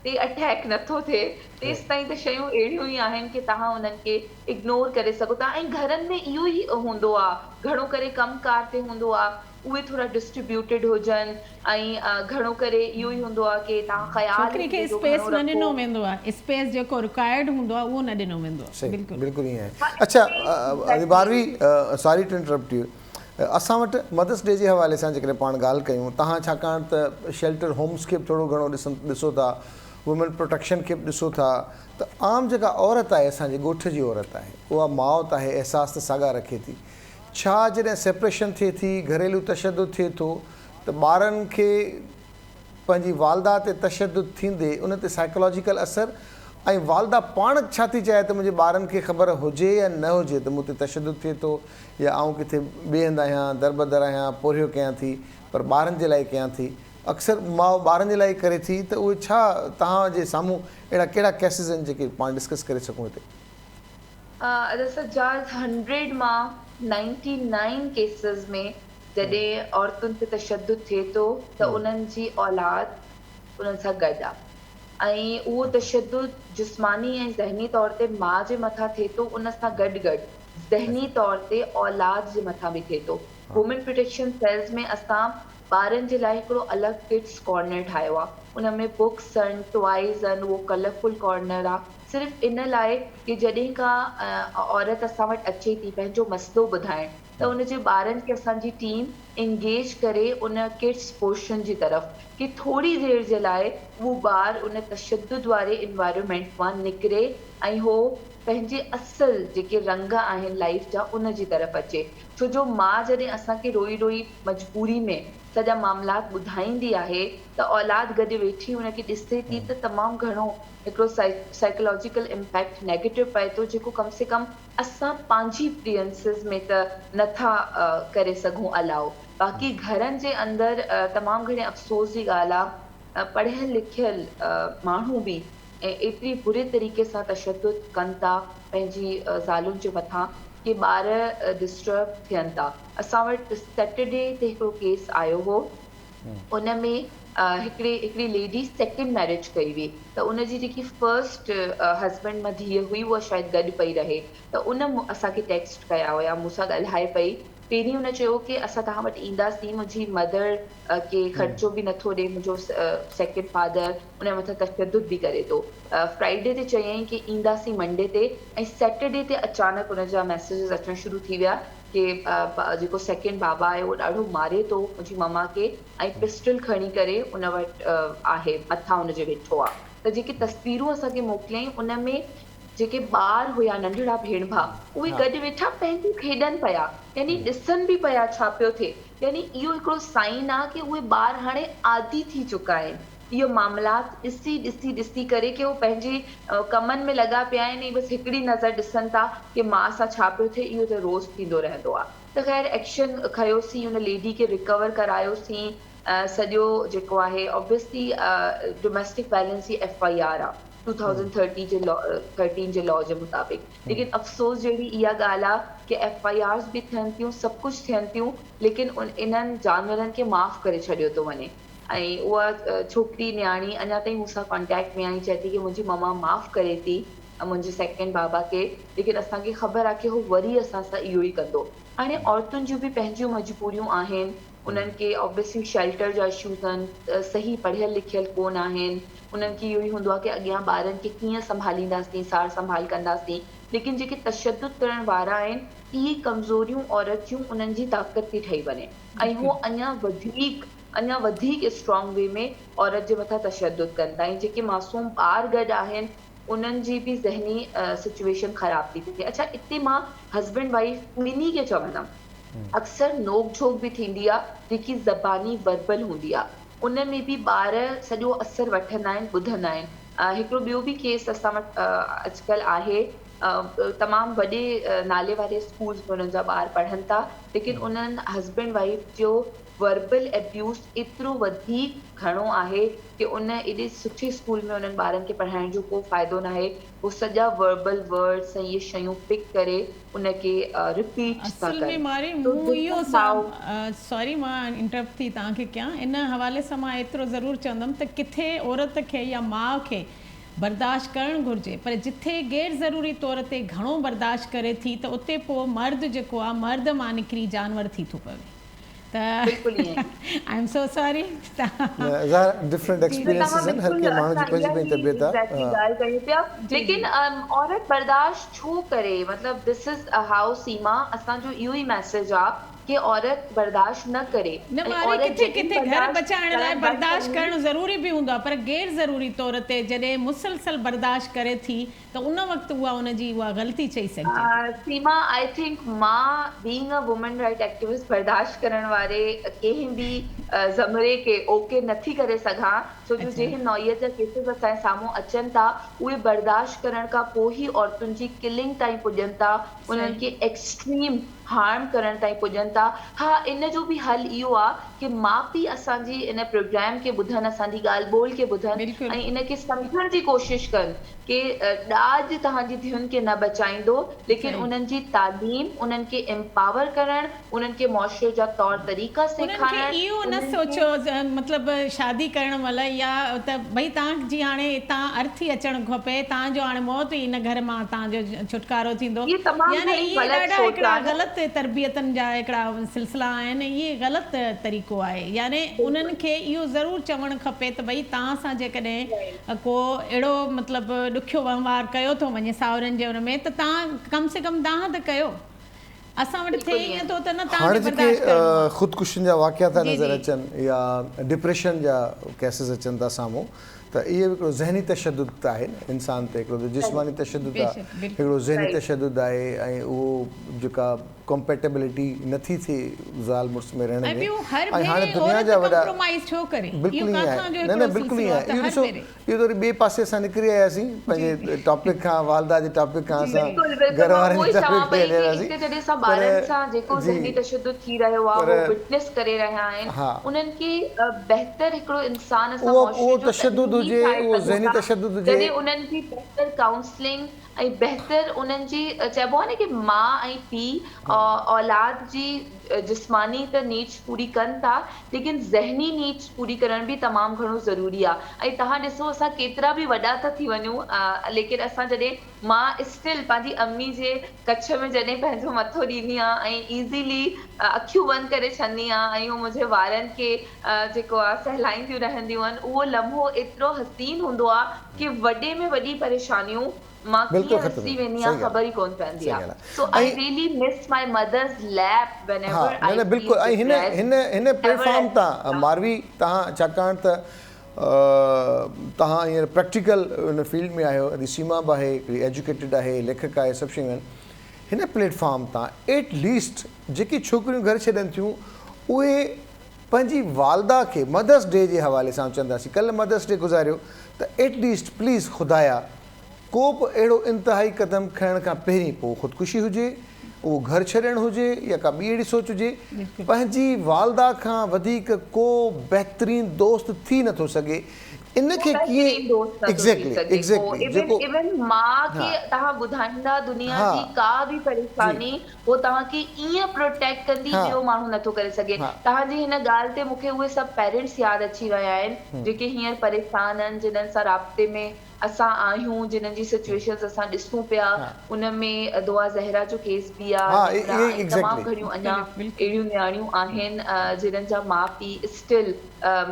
ते अटैक नथो थिए, तेसि ताईं त शयूं अहिड़ियूं ई आहिनि कि तव्हां उन्हनि खे इग्नोर करे सघो था। ऐं घरनि में इहो ई हूंदो आहे, घणो करे कमकार ते हूंदो आहे, उहे थोड़ा डिस्ट्रीब्यूटेड हुजनि, ऐं घणो करे इहो ई हूंदो आहे कि तव्हां ख़्याल छोकिरी खे जो स्पेस घणो न ॾिनो रखो। वेंदो आहे, स्पेस जेको रिक्वायर्ड हूंदो आहे उहो न ॾिनो वेंदो आहे। सही, बिल्कुलु बिल्कुलु ईअं आहे। अच्छा बारवी, सॉरी टू इंटरप्ट यू, असां वटि मदर्स डे जे हवाले सां जेकॾहिं पाण ॻाल्हि कयूं, तव्हां छाकाणि त शेल्टर होम्स खे बि थोरो घणो ॾिसो था, वुमेन प्रोटेक्शन खे बि ॾिसो था, त आम जेका औरत आहे, असांजे ॻोठ जी औरत आहे, उहा मौत आहे, अहसास त साॻा रखे थी। छा जॾहिं सेपरेशन थिए थी, घरेलू तशदुद थिए थो, त ॿारनि खे पंहिंजी वालदा ते तशदुद थींदे उन ते साइकोलॉजिकल असर, ऐं वालदा पाण छा थी चाहे त मुंहिंजे ॿारनि खे ख़बर हुजे या न हुजे त मूं ते तशदुद थिए थो, या आउं किथे ॿिए हंधि आहियां, दरबदर आहियां, पोरियो कयां थी, पर ॿारनि जे लाइ कयां थी, अक्सर माउ ॿारनि जे लाइ करे थी, त उहे छा तव्हांजे साम्हूं अहिड़ा कहिड़ा केसिस आहिनि जेके पाण डिस्कस करे सघूं हिते? सजाद 100 मां 99 केसिस में जॾहिं औरतुनि ते तशद्दुद थिए थो त उन्हनि जी औलाद उन्हनि सां गॾु आहे, ऐं उहो तशद्दुद जिस्मानी ऐं ज़हनी तौर ते माउ जे मथां थिए थो, उन सां गॾु गॾु ज़हनी तौर ते औलाद जे मथां बि थिए थो। वुमेन प्रोटेक्शन सेल्स में असां ॿारनि जे लाइ हिकिड़ो अलॻि किड्स कॉर्नर ठाहियो आहे, उन में बुक्स आहिनि, टॉइज़ आहिनि, उहो कलरफुल कॉर्नर आहे, सिर्फ़ु इन लाइ कि जॾहिं का औरत असां वटि अचे थी पंहिंजो मसइलो ॿुधाइण, त उनजे ॿारनि खे असांजी टीम इंगेज करे उन किड्स पोर्शन जी तरफ़ कि थोड़ी देर जे लाइ उहो ॿार उन तशद्दुद वारे इन्वायरमेंट मां निकिरे ऐं हो पंहिंजे असल जेके रंग आहिनि लाइफ जा उन जी तरफ़ अचे। छो जो माउ जॾहिं असांखे रोई रोई मजबूरी में सॼा मामलात ॿुधाईंदी आहे त औलाद गॾु वेठी हुनखे ॾिसे थी त तमामु घणो हिकिड़ो साइकोलॉजिकल इम्पैक्ट नेगेटिव पए थो, जेको कम से कम असां पंहिंजी एक्सपीरियंसिस में त नथा करे सघूं अलाउ। बाक़ी घरनि जे अंदरि तमामु घणे अफ़सोस जी ॻाल्हि आहे, पढ़ियल लिखियल माण्हू बि एतिरी बुरे तरीक़े सां तशद्दुद कनि था पंहिंजी ज़ालुनि जे मथां कि ॿार डिस्टर्ब थियनि था। असां वटि सैटरडे ते हिकिड़ो केस आयो हो, उन में हिकिड़ी लेडी सेकेंड मैरिज कई हुई, त उनजी जेकी फर्स्ट हस्बैंड मां धीअ हुई उहा शायदि गॾु पई रहे, त उन असांखे टेक्स्ट कया हुया, मूंसां ॻाल्हाए पई। पहिरीं हुन चयो कि असां तव्हां वटि ईंदासीं, मुंहिंजी मदर खे ख़र्चो बि नथो ॾे, मुंहिंजो सेकेंड फादर उन मथां तशद्दुद बि करे थो। फ्राइडे ते चयईं कि ईंदासीं मंडे ते, ऐं सैटरडे ते अचानक उनजा मैसेजिस अचणु शुरू थी विया कि जेको सेकेंड बाबा आहे उहो ॾाढो मारे थो मुंहिंजी ममा खे, ऐं पिस्टल खणी करे उन वटि आहे, मथां हुनजे वेठो आहे। त जेके तस्वीरूं असांखे मोकिलियईं उन में जेके ॿार हुया, नंढड़ा भेण भाउ, उहे गॾु वेठा पंहिंजूं खेॾनि पिया, यानी ॾिसनि बि पिया छा पियो थिए। यानी इहो हिकिड़ो साइन आहे कि उहे ॿार हाणे आदी थी चुका आहिनि इहो मामलात ॾिसी ॾिसी ॾिसी करे, कि उहे पंहिंजे कमनि में लॻा पिया आहिनि ऐं बसि हिकिड़ी नज़र ॾिसनि था कि माउ सां छा पियो थिए, इहो त रोज़ थींदो रहंदो आहे। त ख़ैर एक्शन खयोसीं, हुन लेडी खे रिकवर करायोसीं, सॼो जेको आहे ऑब्वियसली डोमेस्टिक वायलेंस जी FIR आहे 2013 जे लॉ जे मुताबिक़। लेकिन अफ़सोस जहिड़ी इहा ॻाल्हि आहे कि FIRs बि थियनि थियूं, सभु कुझु थियनि थियूं, लेकिन इन्हनि जानवरनि खे माफ़ करे छॾियो थो वञे। ऐं उहा छोकिरी न्याणी अञा ताईं मूंसां कॉन्टेक्ट में आई, चए थी कि मुंहिंजी ममा माफ़ु करे थी मुंहिंजे सेकेंड बाबा खे, लेकिन असांखे ख़बर आहे कि हू वरी असां सां इहो ई कंदो। हाणे औरतुनि जूं बि पंहिंजियूं मजबूरियूं आहिनि, उन्हनि खे ऑब्वियसली शेल्टर जा इशूज़ आहिनि, सही पढ़ियल लिखियल कोन आहिनि, उन्हनि खे इहो ई हूंदो आहे कि अॻियां ॿारनि खे कीअं संभालींदासीं, सार संभाल कंदासीं। लेकिन जेके तशद्दुद करण वारा आहिनि, इहे कमज़ोरियूं औरत जूं उन्हनि जी ताक़त थी ठही वञे ऐं हू अञा वधीक स्ट्रॉन्ग वे में औरत जे मथां तशद्दुद कनि था। ऐं जेके मासूम ॿार गॾु आहिनि उन्हनि जी बि ज़हनी सिचुएशन ख़राब थी थिए। अच्छा, इते मां हस्बैंड वाइफ ॿिन्ही खे चवंदमि, अक्सर नोक झोक बि थींदी आहे जेकी ज़बानी वर्बल हूंदी आहे, उन में बि ॿार सॼो असरु वठंदा आहिनि, ॿुधंदा आहिनि। हिकिड़ो ॿियो बि केस असां वटि अॼुकल्ह आहे, तमामु वॾे नाले वारे स्कूल्स में उन्हनि जा ॿार पढ़नि था, लेकिन उन्हनि हस्बैंड वाइफ जो वर्बल एब्यूज़ एतिरो वधीक घणो आहे कि उन एॾे सुठे स्कूल में उन्हनि ॿारनि खे पढ़ाइण जो को फ़ाइदो न आहे। उहो सॼा वर्बल वर्ड्स ऐं इहे शयूं पिक करे उनखे रिपीट था असल में कनि। मारे तो मूं इहो देखो सॉरी मां इंटरप्ट थी तव्हांखे कयां, इन हवाले सां मां एतिरो ज़रूरु चवंदमि त किथे औरत खे या माउ खे बर्दाश्त करणु घुरिजे, पर जिथे गैर ज़रूरी तौर ते घणो बर्दाश्त करे थी त उते पोइ मर्द जेको आहे मर्द मां निकिरी जानवर थी थो पवे। त I am so sorry. Different experiences आहिनि, हर के माण्हू जी पंहिंजी पंहिंजी तबियत आहे। लेकिन औरत बर्दाश्त छो करे, मतलब दिस इज हाउ सीमा, असांजो इहो ई मैसेज आहे कि औरत बर्दाश्त न करे। न मारे किथे किथे घर बचाइण लाइ बर्दाश्त करणु ज़रूरी बि हूंदो आहे, पर गैर ज़रूरी तौर ते जॾहिं मुसलसल बर्दाश्त करे थी त उन वक़्तु उहा ग़लती चई सघिजे। सीमा, आई थिंक मां being a woman right activist बर्दाश्त करण वारे कंहिं बि ज़मरे खे ओके नथी करे सघां, छो जो जंहिं नौइयत जा केसिस असांजे साम्हूं अचनि था उहे बर्दाश्त करण खां पोइ ई औरतुनि जी किलिंग ताईं पुॼनि था, उन्हनि खे एक्सट्रीम हार्म करण ताईं पुॼनि था। हा, इन जो बि हल इहो आहे कि माउ पीउ असांजी इन प्रोग्राम खे ॿुधनि, असांजी ॻाल्हि ॿोल खे ॿुधनि ऐं इनखे सम्झण जी कोशिशि कनि कि ॾाज तव्हांजी धीउनि खे न बचाईंदो, लेकिन उन्हनि जी तालीम, उन्हनि खे एम्पावर करणु, उन्हनि खे मुआशरे जा तौर तरीक़ा सेखारणु। इहो न सोचो मतिलबु शादी करण महिल या त भई तव्हांजी हाणे हितां अर्थी अचणु खपे, तव्हांजो हाणे मौत ई इन घर मां तव्हांजो छुटकारो थींदो, यानी इहे ॾाढा हिकिड़ा ग़लति तरबियतनि जा हिकिड़ा सिलसिला आहिनि, इहे ग़लति तरीक़ो आहे। यानी उन्हनि खे इहो ज़रूरु चवणु खपे त भई तव्हां सां जेकॾहिं को अहिड़ो मतिलबु ॾुखियो वहिंवार कयो थो वञे साहुरनि जे हुन में, त तव्हां कम से कम दाह त कयो। असां वटि थिए ईअं थो त न हाणे जेके ख़ुदकुशियुनि जा वाक़िया था नज़र अचनि या डिप्रेशन जा केसिस अचनि था साम्हूं, त इहे हिकिड़ो ज़हनी तशद्दुद आहे इंसान ते, हिकिड़ो जिस्मानी तशद्दुद आहे, हिकिड़ो ज़हनी तशद्दुद आहे, ऐं उहो जेका कॉम्पेटेबिलिटी नथी थिए ज़ाल मुड़ुस में रहण में। ऐं हाणे दुनिया जा वॾा बिल्कुलु ई आहे, न न बिल्कुलु ई आहे। इहो ॾिसो, इहो त वरी ॿिए पासे असां निकिरी आयासीं पंहिंजे टॉपिक खां, वालदा जे टॉपिक खां असां घर वारनि जे टॉपिक ते हलियासीं। जॾहिं असां ॿारनि सां जेको ज़हनी तशद्दुद थी रहियो आहे उहो विटनेस करे रहिया आहिनि, उन्हनि खे बहितर हिकिड़ो इंसान असां उहो तशद्दुद हुजे, उहो ज़हनी तशद्दुद हुजे, जॾहिं उन्हनि जी बहितर काउंसलिंग ऐं बहितर उन्हनि जी चइबो आहे न कि माउ ऐं पीउ औलाद जी जिस्मानी त नीड्स पूरी कनि था, लेकिन ज़हनी नीड्स पूरी करण बि तमामु घणो ज़रूरी आहे। ऐं तव्हां ॾिसो, असां केतिरा बि वॾा था थी वञूं, लेकिन असां जॾहिं मां स्टिल पंहिंजी अम्मी जे कच्छ में जॾहिं पंहिंजो मथो ॾींदी आहियां ऐं ईज़ीली अखियूं बंदि करे छॾंदी आहियां ऐं मुंहिंजे वारनि खे जेको आहे सहलाईंदियूं रहंदियूं आहिनि, उहो लम्हो एतिरो हसीन हूंदो आहे कि वॾे में वॾी परेशानियूं मां कीअं हसी वेंदी आहियां ख़बर ई कोन पवंदी आहे। So I really miss my mother's lap whenever I न बिल्कुलु। ऐं हिन प्लेटफॉर्म तां मारवी तव्हां, छाकाणि त तव्हां हींअर प्रैक्टिकल हुन फील्ड में आहियो, सीमा बि आहे, हिकिड़ी एजुकेटेड आहे, लेखक आहे, सभु शयूं आहिनि। हिन प्लेटफॉर्म तां एटलीस्ट जेकी छोकिरियूं घर छॾनि थियूं उहे पंहिंजी वालदा खे मदर्स डे जे हवाले सां चवंदासीं, कल्ह मदर्स डे गुज़ारियो, त एटलीस्ट प्लीज़ ख़ुदाया को बि अहिड़ो इंतिहाई क़दम खणण खां पहिरीं, पोइ ख़ुदकुशी हुजे, उहो घर छॾणु हुजे या का ॿी अहिड़ी सोच हुजे, पंहिंजी वालदा खां वधीक को बहितरीनु दोस्त थी नथो सघे इनखे कीअं एग्ज़ैक्टली जेको इवन मां खे तव्हां ॿुधाईंदा दुनिया जी का बि परेशानी वो तव्हांखे ईअं प्रोटेक्ट कंदी ॿियो माण्हू नथो करे सघे। तव्हांजी हिन ॻाल्हि ते मूंखे उहे सभु पेरेंट्स यादि अची विया आहिनि जेके हींअर परेशान आहिनि, जिन्हनि सां राब्ते में असां आहियूं, जिन्हनि जी सिचुएशन्स असां ॾिसूं पिया। उन में दुआ ज़हरा जो केस बि आहे, तमामु घणियूं अञा अहिड़ियूं नियाणियूं आहिनि जिन्हनि जा माउ पीउ स्टिल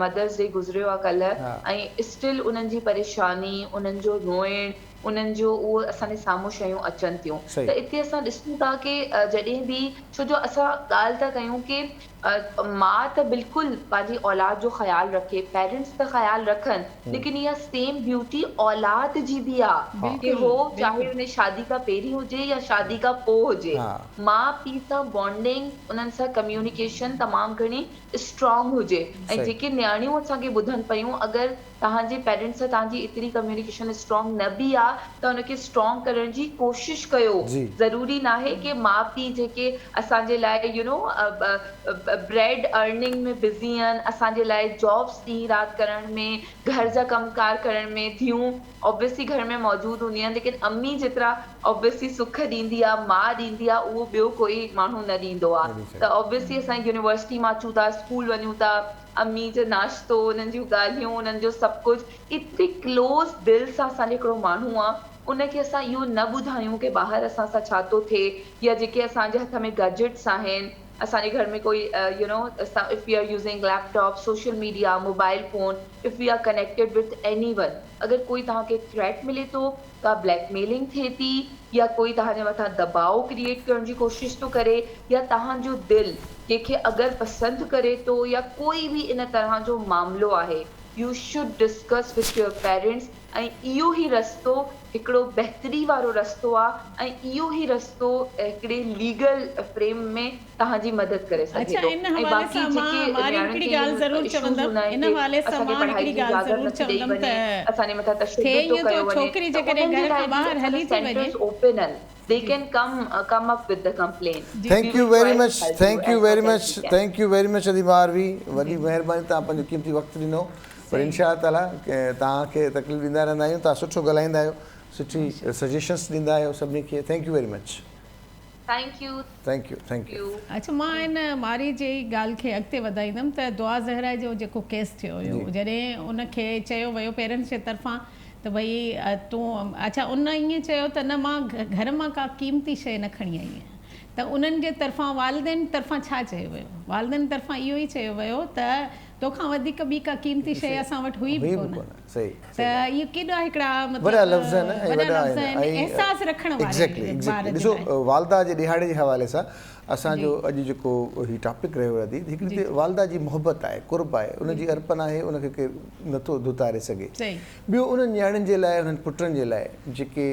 मदर्स डे गुज़रियो आहे कल्ह, ऐं स्टिल उन्हनि जी परेशानी, उन्हनि जो रोइण, उन्हनि जो उहो असांजे साम्हूं शयूं अचनि थियूं। त हिते असां ॾिसूं था की जॾहिं बि, छो जो असां ॻाल्हि था कयूं की माउ त बिल्कुलु पंहिंजी औलाद जो ख़्यालु रखे, पेरेंट्स त ख़्यालु रखनि, लेकिन इहा सेम ब्यूटी औलाद जी बि आहे कि हो चाहे उन शादी खां पहिरीं हुजे या शादी खां पोइ हुजे, माउ पीउ सां बॉन्डिंग, उन्हनि सां कम्युनिकेशन तमामु घणी स्ट्रॉन्ग हुजे। ऐं जेके नियाणियूं असांखे ॿुधनि पियूं, अगरि तव्हांजे पेरेंट्स सां तव्हांजी एतिरी कम्युनिकेशन स्ट्रॉन्ग न बि आहे त उनखे स्ट्रॉन्ग करण जी कोशिश कयो। ज़रूरी न आहे की माउ पीउ जेके असांजे लाइ ब्रेड अर्निंग में बिज़ी आहिनि, असांजे लाइ जॉब्स ॾींहुं राति करण में, घर जा कमकार करण में, धीअरूं ऑब्वियसली घर में मौजूदु हूंदी आहिनि, लेकिन अम्मी जेतिरा ऑब्वियसली सुख ॾींदी आहे, माउ ॾींदी आहे, उहो ॿियो कोई माण्हू न ॾींदो आहे। त ऑब्वियसली असां यूनिवर्सिटी मां अचूं था, स्कूल वञूं था, अम्मी जो नाश्तो, उन्हनि जूं ॻाल्हियूं, उन्हनि जो सभु कुझु एतिरी क्लोज़ दिलि सां असांजे हिकिड़ो माण्हू आहे, उनखे असां इहो न ॿुधायूं की ॿाहिरि असां सां छा थो थिए, या जेके असांजे हथ में गैजेट्स आहिनि, असांजे घर में कोई if we are using laptop, social media, mobile phone, if we are connected with anyone, अगरि कोई तव्हांखे थ्रेट मिले थो, का ब्लैकमेलिंग थिए थी, या कोई तव्हांजे मथां दबाव क्रिएट करण जी कोशिशि थो करे, या तव्हांजो दिलि कंहिंखे अगरि पसंदि करे थो, या कोई बि इन तरह जो मामिलो आहे, U should discuss with your parents. ऐं इहो ई रस्तो हिकिड़ो बहितरी वारो रस्तो आहे, ऐं इहो ई रस्तो हिकिड़े लीगल फ्रेम में तव्हांजी मदद करे सघे थो। ऐं बाक़ी जेके असांजे मथां तशद्दुद थो कयो वञे, ओपन आहिनि, they can come up with the complaint. Thank you very much, thank you very much, thank you very much Adeema Aarvi, वॾी महिरबानी, तव्हां पंहिंजो क़ीमती वक़्तु ॾिनो। पर इंशा ताला तव्हांखे तकलीफ़ ॾींदा रहंदा आहियूं, तव्हां सुठो ॻाल्हाईंदा आहियो, सुठी सजेशन्स ॾींदा आहियो सभिनी खे। Thank U very much. Thank U thank U thank U. अच्छा, मां हिन मारी जी ॻाल्हि खे अॻिते वधाईंदमि त दुआ ज़हरा जो जेको केस थियो हुयो, जॾहिं उनखे चयो वियो पेरेंट्स जे तरफ़ां त भई तूं, अच्छा उन ईअं चयो त न मां घर मां का क़ीमती शइ न खणी आई आहियां, त उन्हनि जे तरफ़ां वालिदेन तरफ़ां छा चयो वियो? वालिदेन तरफ़ां इहो ई चयो वियो त तोखां वधीक ॿी का क़ीमती शइ असां वटि हुई बि कोन। त इहे केॾा हिकिड़ा एहसास रखण वारा। ॾिसो, वालदा जे ॾिहाड़े जे हवाले सां असांजो अॼु जेको हीउ टॉपिक रहियो आहे, हिकिड़ी त वालदा जी मोहबत आहे, कुर्ब आहे, उनजी अर्पण आहे, उनखे केरु नथो धुतारे सघे। ॿियो उन्हनि नियाणियुनि जे लाइ, उन्हनि पुटनि जे लाइ जेके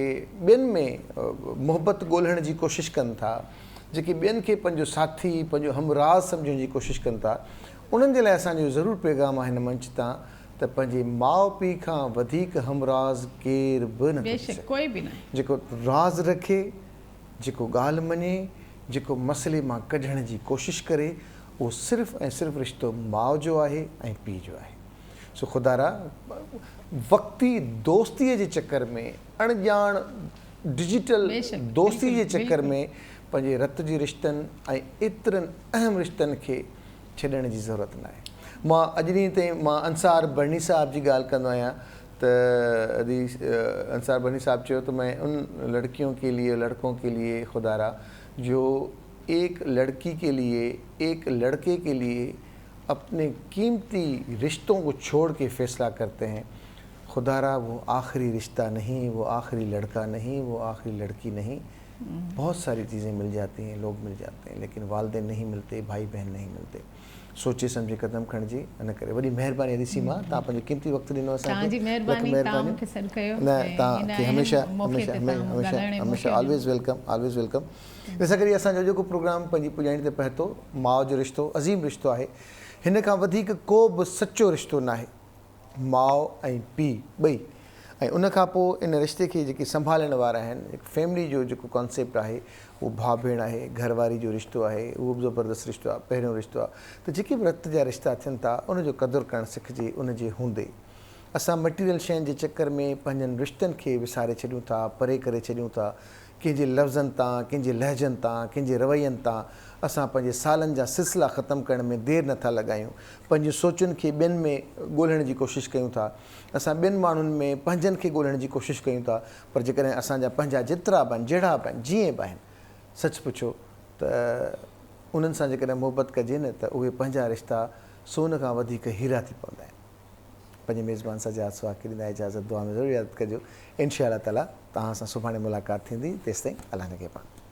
ॿियनि में मोहबत ॻोल्हण जी कोशिशि कनि था, जेके ॿियनि खे पंहिंजो साथी, पंहिंजो हमराज़ सम्झण जी कोशिशि कनि था, उन्हनि जे लाइ असांजो ज़रूरु पैगाम आहे हिन मंच तां त पंहिंजे माउ पीउ खां वधीक हमराज़ केर बि न, कोई बि न, जेको राज़ रखे, जेको ॻाल्हि मञे, जेको मसइले मां कढण जी कोशिशि करे, उहो सिर्फ़ु ऐं सिर्फ़ु रिश्तो माउ जो आहे ऐं पीउ जो आहे। सो ख़ुदारा वक़्ती दोस्तीअ जे चकर में, अणॼाण डिजिटल दोस्ती जे चकर में पंहिंजे रत जे रिश्तनि ऐं एतिरनि अहम रिश्तनि खे छॾण जी ज़रूरत न आहे। मां अॼु ॾींहं ताईं मां अंसार बरनी साहब जी ॻाल्हि कंदो आहियां त अंसार बरनी साहब चयो त मैं उन लड़कियों के लिए, लड़कों के लिए खुदारा जो एक लड़की के लिए, एक लड़के के लिए अपने कीमती रिश्तों को छोड़ के फ़ैसला करते हैं, खुदारा वो आखिरी रिश्ता नहीं, वो आखिरी लड़का नहीं, वो आखिरी लड़की नहीं। बहुत सारी चीज़ें मिल जाती हैं, लोग मिल जाते हैं, लेकिन वालिदैन नहीं मिलते, भाई बहन नहीं मिलते। सोचे सम्झे कदम खणिजे, इन करे वॾी महिरबानी अदीसी मां, तव्हां पंहिंजो क़ीमती वक़्तु ॾिनो असांखे। हमेशह ऑलवेज़ वेलकम, ऑलवेज़ वेलकम। ॾिसां करे असांजो जेको प्रोग्राम पंहिंजी पुॼाइण ते पहुतो, माउ जो रिश्तो अज़ीम रिश्तो आहे, हिन खां वधीक को बि सचो रिश्तो न आहे, माउ ऐं पीउ ॿई। ऐं उनखां पोइ इन रिश्ते खे जेके संभालण वारा आहिनि, फैमिली जो जेको कॉन्सेप्ट आहे, उहो भाउ भेण आहे, घरवारी जो रिश्तो आहे, उहो बि ज़बरदस्त रिश्तो आहे, पहिरियों रिश्तो आहे। त जेके बि रत जा रिश्ता थियनि था, उनजो क़दुरु करणु सिखिजे उनजे हूंदे। असां मटीरियल शयुनि जे चकर में पंहिंजनि रिश्तनि खे विसारे छॾियूं था, परे करे छॾियूं था। कंहिंजे लफ़्ज़नि तां, कंहिंजे लहजनि तां, कंहिंजे रवैयनि तां असां पंहिंजे सालनि जा सिलसिला ख़तमु करण में देरि नथा लॻायूं। पंहिंजी सोचुनि खे ॿियनि में ॻोल्हण जी कोशिशि कयूं था। असां ॿियनि माण्हुनि में पंहिंजनि खे ॻोल्हण जी कोशिशि कयूं था। पर जेकॾहिं असांजा पंहिंजा जेतिरा बि आहिनि, जहिड़ा बि आहिनि, जीअं बि आहिनि, सच पुछो त उन्हनि सां जेकॾहिं मोहबत कजे न त उहे पंहिंजा रिश्ता सोन खां वधीक हीरा थी पवंदा आहिनि। पंहिंजे मेज़बान सजाद सुहाग ॾींदा इजाज़त, दुआ में ज़रूरु यादि कजो। इंशाअल्लाह ताला तव्हां सां सुभाणे मुलाक़ात थींदी। तेसिताईं अलाह ने के पाण।